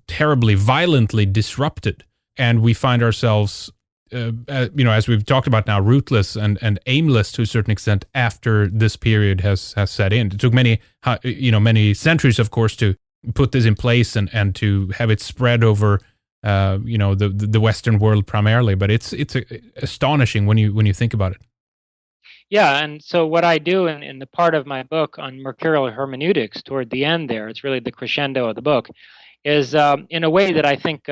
terribly, violently disrupted, and we find ourselves, as we've talked about now, rootless and aimless to a certain extent after this period has set in. It took many centuries, of course, to put this in place and to have it spread over the Western world primarily, but it's astonishing when you think about it. Yeah, and so what I do in the part of my book on mercurial hermeneutics toward the end there, it's really the crescendo of the book, is in a way that I think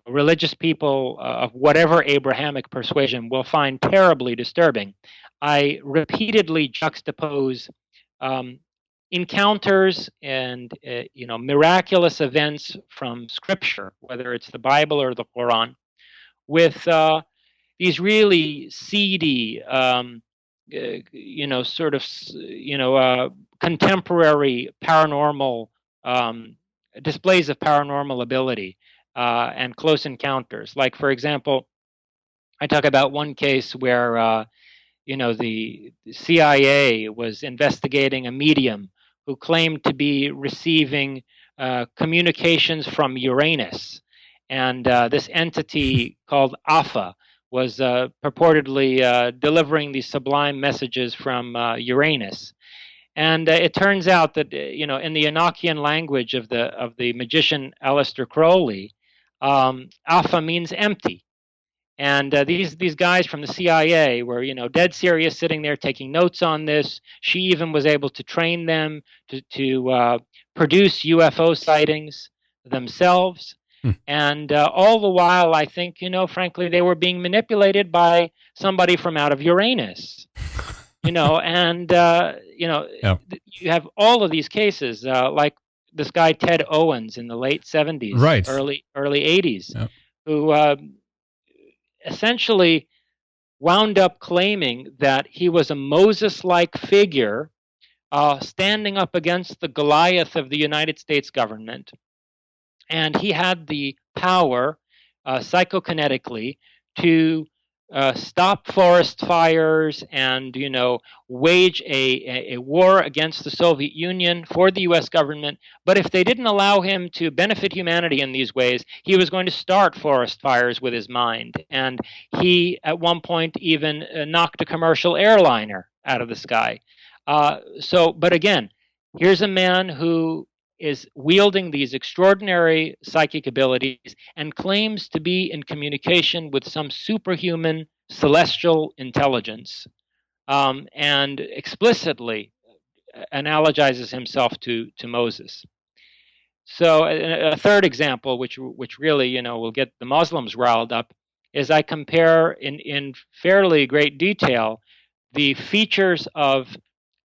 religious people of whatever Abrahamic persuasion will find terribly disturbing. I repeatedly juxtapose encounters and miraculous events from Scripture, whether it's the Bible or the Quran, with these really seedy, sort of, contemporary paranormal displays of paranormal ability and close encounters. Like, for example, I talk about one case where the CIA was investigating a medium who claimed to be receiving communications from Uranus. And this entity called Alpha was purportedly delivering these sublime messages from Uranus. And it turns out that in the Enochian language of the magician Aleister Crowley, Alpha means empty. And these guys from the CIA were, dead serious, sitting there taking notes on this. She even was able to train them to produce UFO sightings themselves. And all the while, I think, frankly, they were being manipulated by somebody from out of Uranus. And Yeah. you have all of these cases, like this guy Ted Owens in the late 70s, Right. early 80s, Yeah. who essentially wound up claiming that he was a Moses-like figure standing up against the Goliath of the United States government. And he had the power, psychokinetically, to stop forest fires and, wage a war against the Soviet Union for the U.S. government. But if they didn't allow him to benefit humanity in these ways, he was going to start forest fires with his mind. And he, at one point, even knocked a commercial airliner out of the sky. But again, here's a man who is wielding these extraordinary psychic abilities and claims to be in communication with some superhuman celestial intelligence, and explicitly analogizes himself to Moses. So a third example, which really will get the Muslims riled up, is I compare in fairly great detail the features of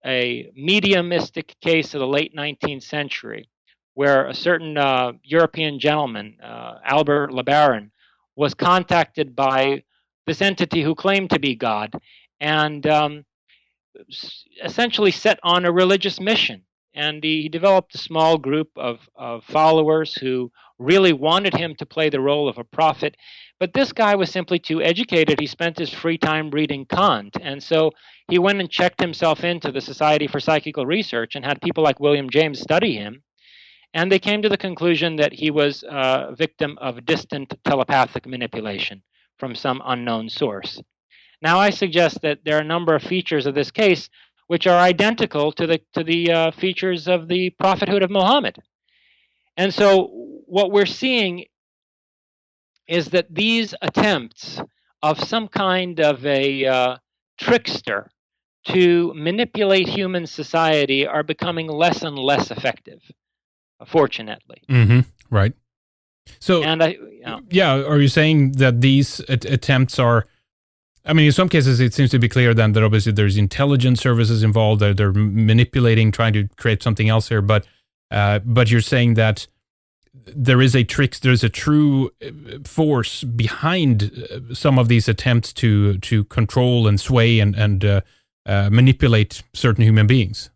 a mediumistic case of the late 19th century, where a certain European gentleman, Albert LeBaron, was contacted by this entity who claimed to be God, and essentially set on a religious mission. And he developed a small group of followers who really wanted him to play the role of a prophet. But this guy was simply too educated. He spent his free time reading Kant. And so he went and checked himself into the Society for Psychical Research and had people like William James study him. And they came to the conclusion that he was a victim of distant telepathic manipulation from some unknown source. Now, I suggest that there are a number of features of this case which are identical to the features of the prophethood of Muhammad. And so what we're seeing is that these attempts of some kind of a trickster to manipulate human society are becoming less and less effective, fortunately. Mm-hmm. Right. So, and are you saying that these attempts are, I mean, in some cases, it seems to be clear then that obviously there's intelligence services involved, that they're manipulating, trying to create something else here. But you're saying that there's a true force behind some of these attempts to control and sway and manipulate certain human beings.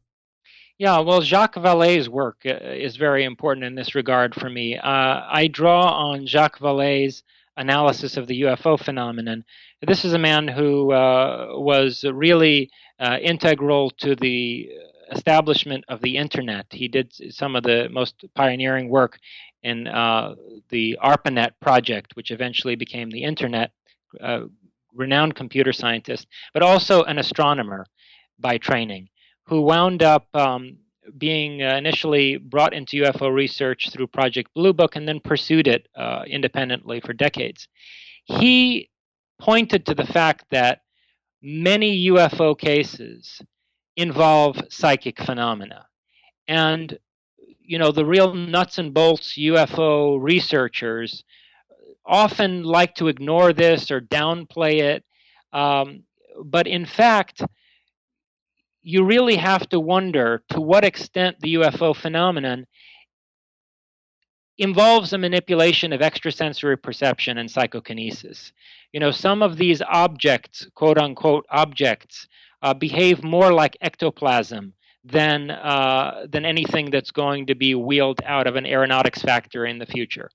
Yeah, well, Jacques Vallée's work is very important in this regard for me. I draw on Jacques Vallée's analysis of the UFO phenomenon. This is a man who was really integral to the establishment of the internet. He did some of the most pioneering work in the ARPANET project, which eventually became the internet, renowned computer scientist, but also an astronomer by training, who wound up being initially brought into UFO research through Project Blue Book and then pursued it independently for decades. He pointed to the fact that many UFO cases involve psychic phenomena. And, the real nuts and bolts UFO researchers often like to ignore this or downplay it. But in fact, you really have to wonder to what extent the UFO phenomenon involves a manipulation of extrasensory perception and psychokinesis. Some of these objects, quote unquote objects, behave more like ectoplasm than anything that's going to be wheeled out of an aeronautics factory in the future.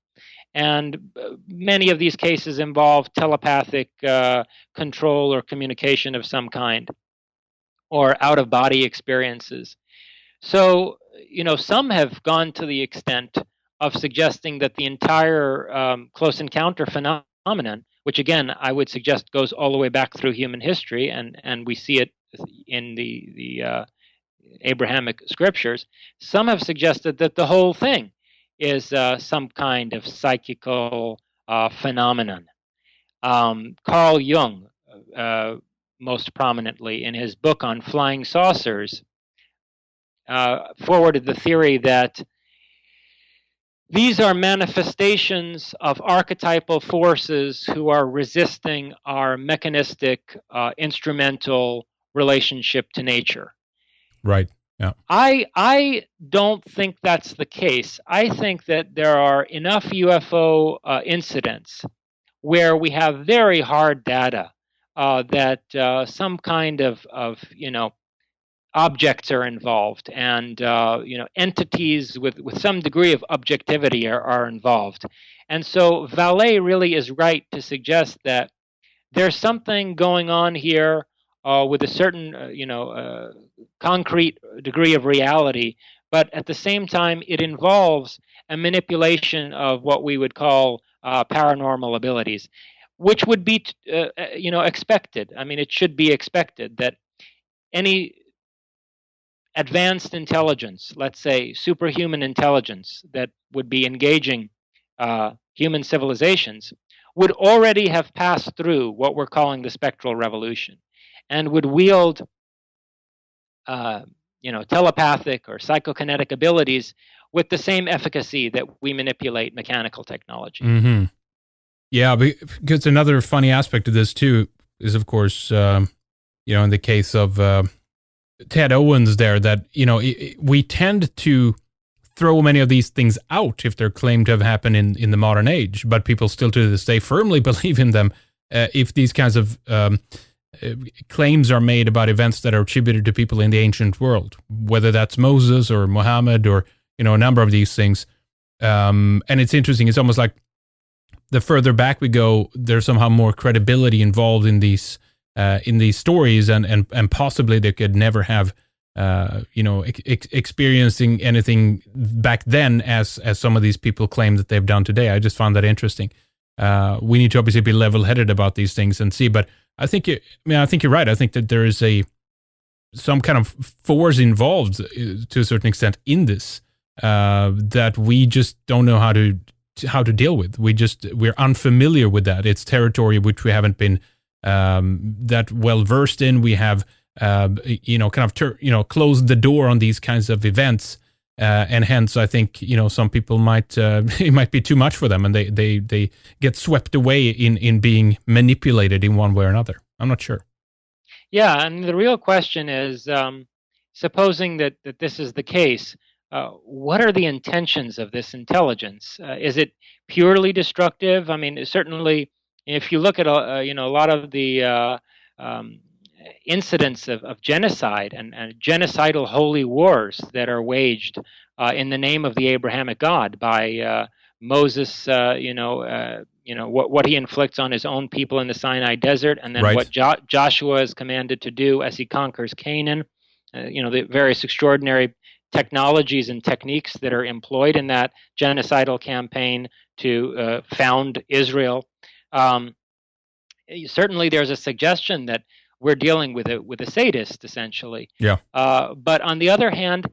And many of these cases involve telepathic control or communication of some kind, or out-of-body experiences. So, some have gone to the extent of suggesting that the entire close encounter phenomenon, which again I would suggest goes all the way back through human history, and we see it in the Abrahamic scriptures, some have suggested that the whole thing is some kind of psychical phenomenon. Carl Jung, most prominently in his book on flying saucers, forwarded the theory that these are manifestations of archetypal forces who are resisting our mechanistic, instrumental relationship to nature. Right. Yeah. I don't think that's the case. I think that there are enough UFO incidents where we have very hard data that some kind of objects are involved, and entities with some degree of objectivity are involved. And so Vallée really is right to suggest that there's something going on here with a certain concrete degree of reality, but at the same time it involves a manipulation of what we would call paranormal abilities, which would be expected. I mean, it should be expected that any advanced intelligence, let's say superhuman intelligence, that would be engaging human civilizations, would already have passed through what we're calling the spectral revolution, and would wield telepathic or psychokinetic abilities with the same efficacy that we manipulate mechanical technology. Mm-hmm. Yeah, because another funny aspect of this too is, of course, in the case of Ted Owens there, that, we tend to throw many of these things out if they're claimed to have happened in the modern age, but people still to this day firmly believe in them if these kinds of claims are made about events that are attributed to people in the ancient world, whether that's Moses or Muhammad or, a number of these things. And it's interesting. It's almost like the further back we go, there's somehow more credibility involved in these stories, and possibly they could never have experiencing anything back then as some of these people claim that they've done today. I just found that interesting. We need to obviously be level-headed about these things and see, but I think you're right. I think that there is some kind of force involved to a certain extent in this that we just don't know how to deal with. We're unfamiliar with that. It's territory which we haven't been that well versed in. We have closed the door on these kinds of events, and hence I think some people might it might be too much for them, and they get swept away in being manipulated in one way or another. I'm not sure. Yeah, and the real question is, supposing that this is the case, what are the intentions of this intelligence? Is it purely destructive? I mean, certainly, if you look at a lot of the incidents of genocide and genocidal holy wars that are waged in the name of the Abrahamic God by Moses, what he inflicts on his own people in the Sinai desert, and then right. what Joshua is commanded to do as he conquers Canaan, the various extraordinary technologies and techniques that are employed in that genocidal campaign to found Israel. Certainly there's a suggestion that we're dealing with a sadist, essentially. Yeah. But on the other hand,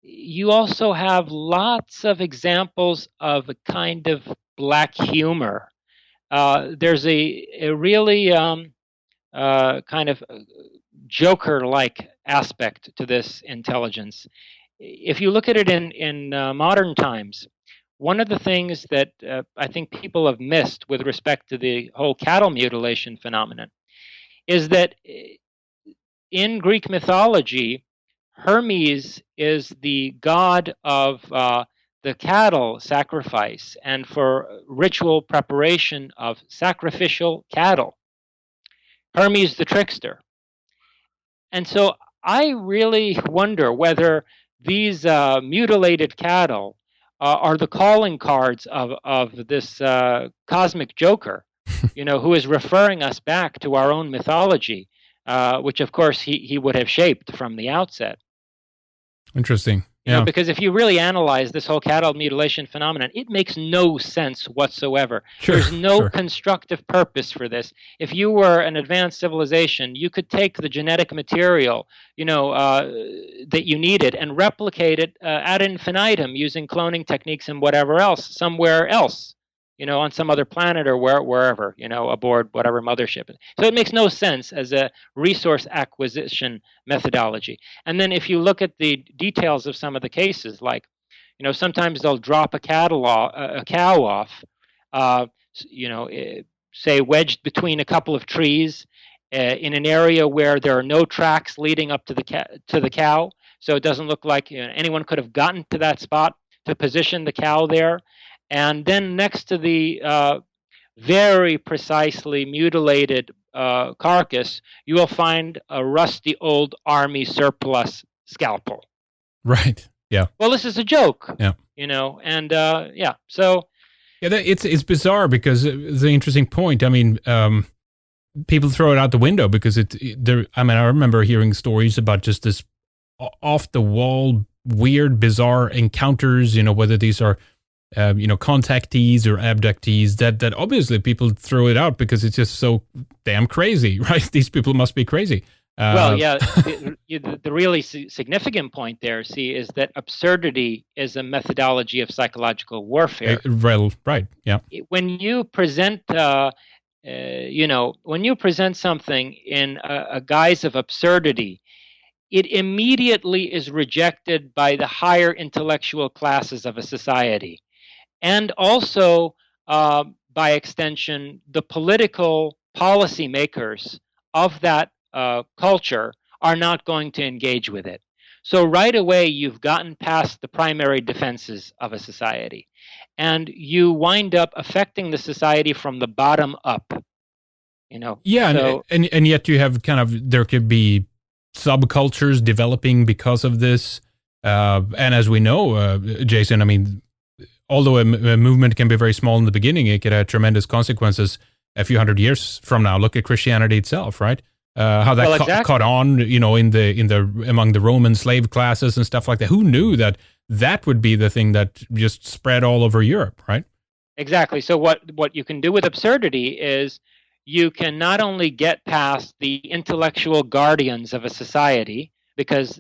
you also have lots of examples of a kind of black humor. There's a really kind of Joker-like aspect to this intelligence. If you look at it in modern times, one of the things that I think people have missed with respect to the whole cattle mutilation phenomenon is that in Greek mythology, Hermes is the god of the cattle sacrifice and for ritual preparation of sacrificial cattle. Hermes the trickster. And so I really wonder whether these mutilated cattle are the calling cards of this cosmic joker, who is referring us back to our own mythology, which of course he would have shaped from the outset. Interesting. Because if you really analyze this whole cattle mutilation phenomenon, it makes no sense whatsoever. There's no constructive purpose for this. If you were an advanced civilization, you could take the genetic material, that you needed and replicate it ad infinitum using cloning techniques and whatever else, somewhere else, on some other planet or wherever, aboard whatever mothership. So it makes no sense as a resource acquisition methodology. And then if you look at the details of some of the cases, like, sometimes they'll drop a cow off, say wedged between a couple of trees in an area where there are no tracks leading up to the cow. So it doesn't look like anyone could have gotten to that spot to position the cow there. And then next to the very precisely mutilated carcass, you will find a rusty old army surplus scalpel. Right. Yeah. Well, this is a joke. Yeah. And yeah. So. Yeah, it's bizarre because the interesting point. I mean, people throw it out the window because I remember hearing stories about just this off the wall, weird, bizarre encounters. Whether these are contactees or abductees, that obviously people throw it out because it's just so damn crazy, right? These people must be crazy. Well, yeah, the really significant point there, is that absurdity is a methodology of psychological warfare. Right, yeah. When you present, when you present something in a guise of absurdity, it immediately is rejected by the higher intellectual classes of a society. And also, by extension, the political policymakers of that culture are not going to engage with it. So right away, you've gotten past the primary defenses of a society, and you wind up affecting the society from the bottom up. Yeah, so, and yet you have there could be subcultures developing because of this, and as we know, Jason, I mean, although a movement can be very small in the beginning, it could have tremendous consequences a few hundred years from now. Look at Christianity itself, right? How that caught on, in the among the Roman slave classes and stuff like that. Who knew that would be the thing that just spread all over Europe, right? Exactly. So what you can do with absurdity is you can not only get past the intellectual guardians of a society, because,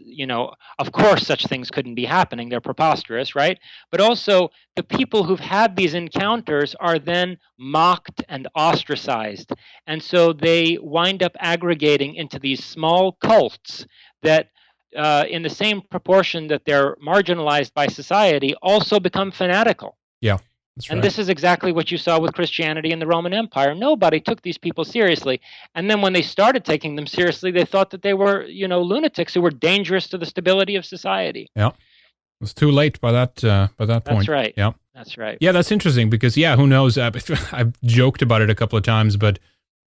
of course, such things couldn't be happening. They're preposterous, right? But also, the people who've had these encounters are then mocked and ostracized. And so they wind up aggregating into these small cults that, in the same proportion that they're marginalized by society, also become fanatical. Yeah. And this is exactly what you saw with Christianity in the Roman Empire. Nobody took these people seriously. And then when they started taking them seriously, they thought that they were, lunatics who were dangerous to the stability of society. Yeah. It was too late by that point. That's right. Yeah. That's right. Yeah, that's interesting because, who knows? I've joked about it a couple of times, but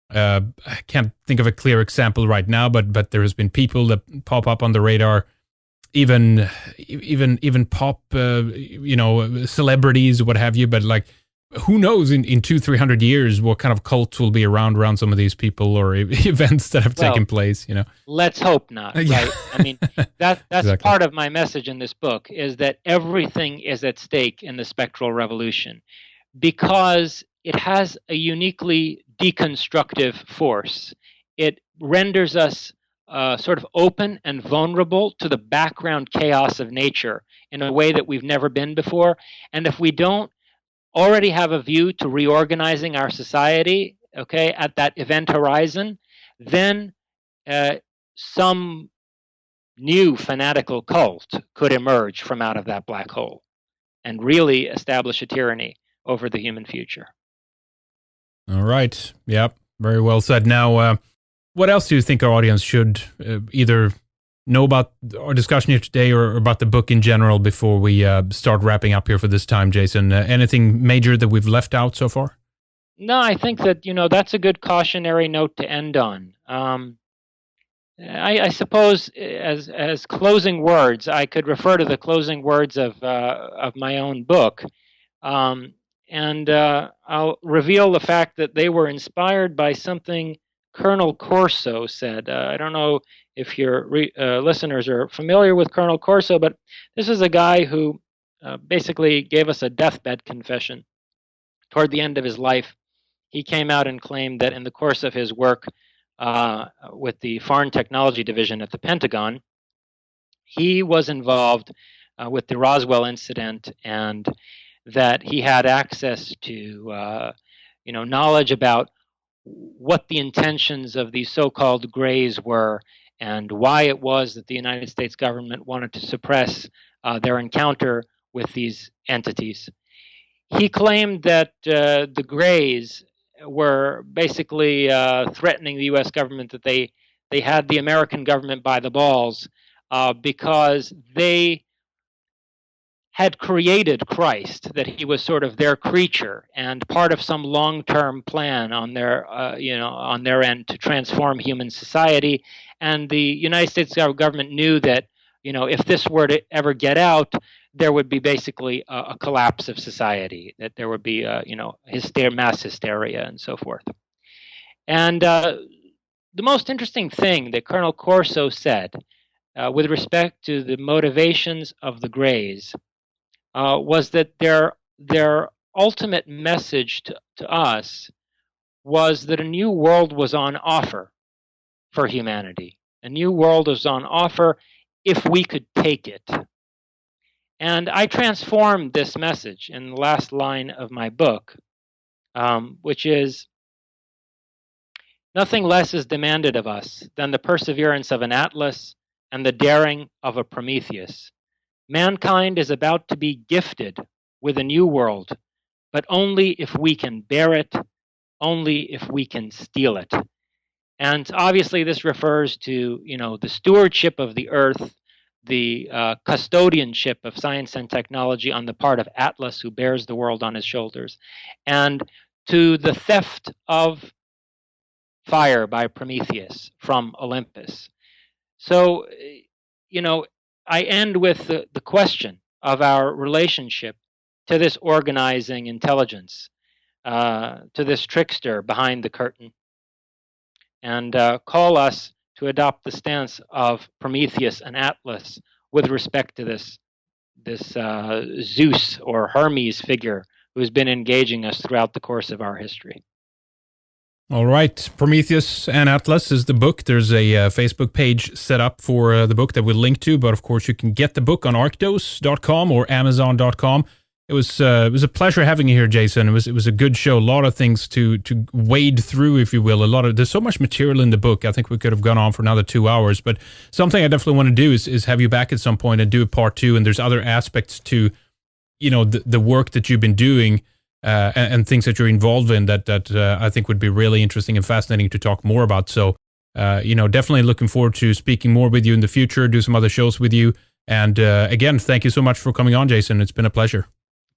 I can't think of a clear example right now, but there has been people that pop up on the radar, even pop, celebrities, what have you. But like, who knows in 200-300 years what kind of cults will be around some of these people or events that have taken place. Let's hope not. Right? Yeah. I mean, that's Exactly. Part of my message in this book is that everything is at stake in the spectral revolution because it has a uniquely deconstructive force. It renders us sort of open and vulnerable to the background chaos of nature in a way that we've never been before. And if we don't already have a view to reorganizing our society, at that event horizon, then some new fanatical cult could emerge from out of that black hole and really establish a tyranny over the human future. All right. Yep. Very well said. Now, what else do you think our audience should either know about our discussion here today or about the book in general before we start wrapping up here for this time, Jason? Anything major that we've left out so far? No, I think that, that's a good cautionary note to end on. I suppose as closing words, I could refer to the closing words of my own book, um, and I'll reveal the fact that they were inspired by something Colonel Corso said. I don't know if your listeners are familiar with Colonel Corso, but this is a guy who basically gave us a deathbed confession. Toward the end of his life, he came out and claimed that in the course of his work with the Foreign Technology Division at the Pentagon, he was involved with the Roswell incident, and that he had access to knowledge about what the intentions of these so-called Greys were, and why it was that the United States government wanted to suppress their encounter with these entities. He claimed that the Greys were basically threatening the U.S. government, that they had the American government by the balls because they had created Christ, that he was sort of their creature and part of some long-term plan on their on their end to transform human society. And the United States government knew that if this were to ever get out, there would be basically a collapse of society, that there would be mass hysteria and so forth. And the most interesting thing that Colonel Corso said with respect to the motivations of the Greys was that their ultimate message to us was that a new world was on offer for humanity. A new world was on offer if we could take it. And I transformed this message in the last line of my book, which is, nothing less is demanded of us than the perseverance of an Atlas and the daring of a Prometheus. Mankind is about to be gifted with a new world, but only if we can bear it, only if we can steal it. And obviously this refers to, the stewardship of the earth, the custodianship of science and technology on the part of Atlas, who bears the world on his shoulders, and to the theft of fire by Prometheus from Olympus. So, I end with the question of our relationship to this organizing intelligence, to this trickster behind the curtain, and call us to adopt the stance of Prometheus and Atlas with respect to this Zeus or Hermes figure who's been engaging us throughout the course of our history. All right. Prometheus and Atlas is the book. There's a Facebook page set up for the book that we'll link to, but of course you can get the book on arctos.com or amazon.com. It was a pleasure having you here, Jason. It was a good show. A lot of things to wade through, if you will. There's so much material in the book. I think we could have gone on for another 2 hours, but something I definitely want to do is have you back at some point and do a part 2. And there's other aspects to, the work that you've been doing and things that you're involved in that I think would be really interesting and fascinating to talk more about. So, definitely looking forward to speaking more with you in the future, do some other shows with you. And again, thank you so much for coming on, Jason. It's been a pleasure.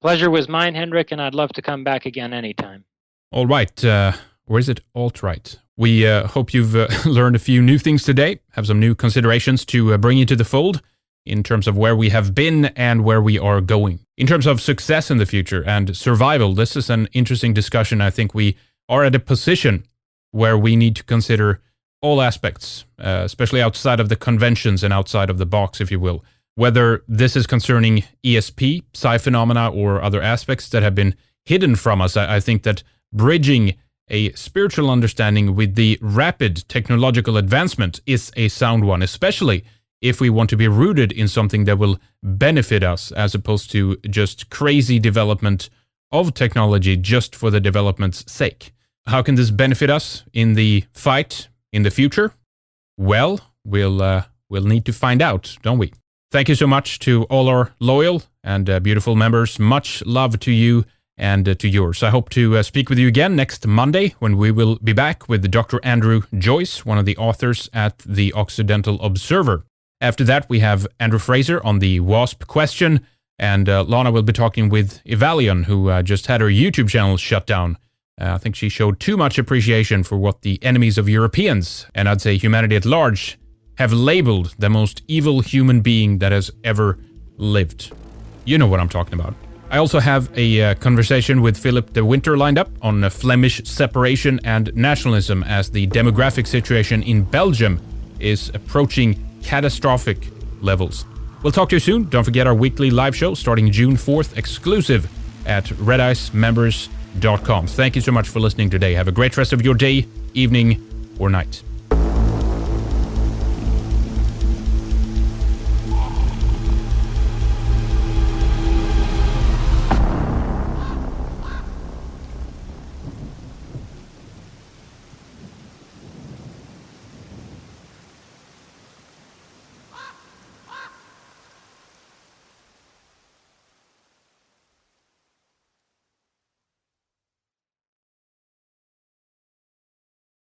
Pleasure was mine, Henrik, and I'd love to come back again anytime. All right. Or is it alt-right? We hope you've learned a few new things today, have some new considerations to bring you to the fold in terms of where we have been and where we are going. In terms of success in the future and survival, this is an interesting discussion. I think we are at a position where we need to consider all aspects, especially outside of the conventions and outside of the box, if you will. Whether this is concerning ESP, psi phenomena, or other aspects that have been hidden from us, I think that bridging a spiritual understanding with the rapid technological advancement is a sound one, especially if we want to be rooted in something that will benefit us, as opposed to just crazy development of technology just for the development's sake. How can this benefit us in the fight in the future? Well, we'll need to find out, don't we? Thank you so much to all our loyal and beautiful members. Much love to you and to yours. I hope to speak with you again next Monday when we will be back with Dr. Andrew Joyce, one of the authors at the Occidental Observer. After that, we have Andrew Fraser on the WASP question, and Lana will be talking with Evalion, who just had her YouTube channel shut down. I think she showed too much appreciation for what the enemies of Europeans, and I'd say humanity at large, have labeled the most evil human being that has ever lived. You know what I'm talking about. I also have a conversation with Philip de Winter lined up on Flemish separation and nationalism as the demographic situation in Belgium is approaching catastrophic levels. We'll talk to you soon. Don't forget our weekly live show starting June 4th, exclusive at redicemembers.com. Thank you so much for listening today. Have a great rest of your day, evening, or night.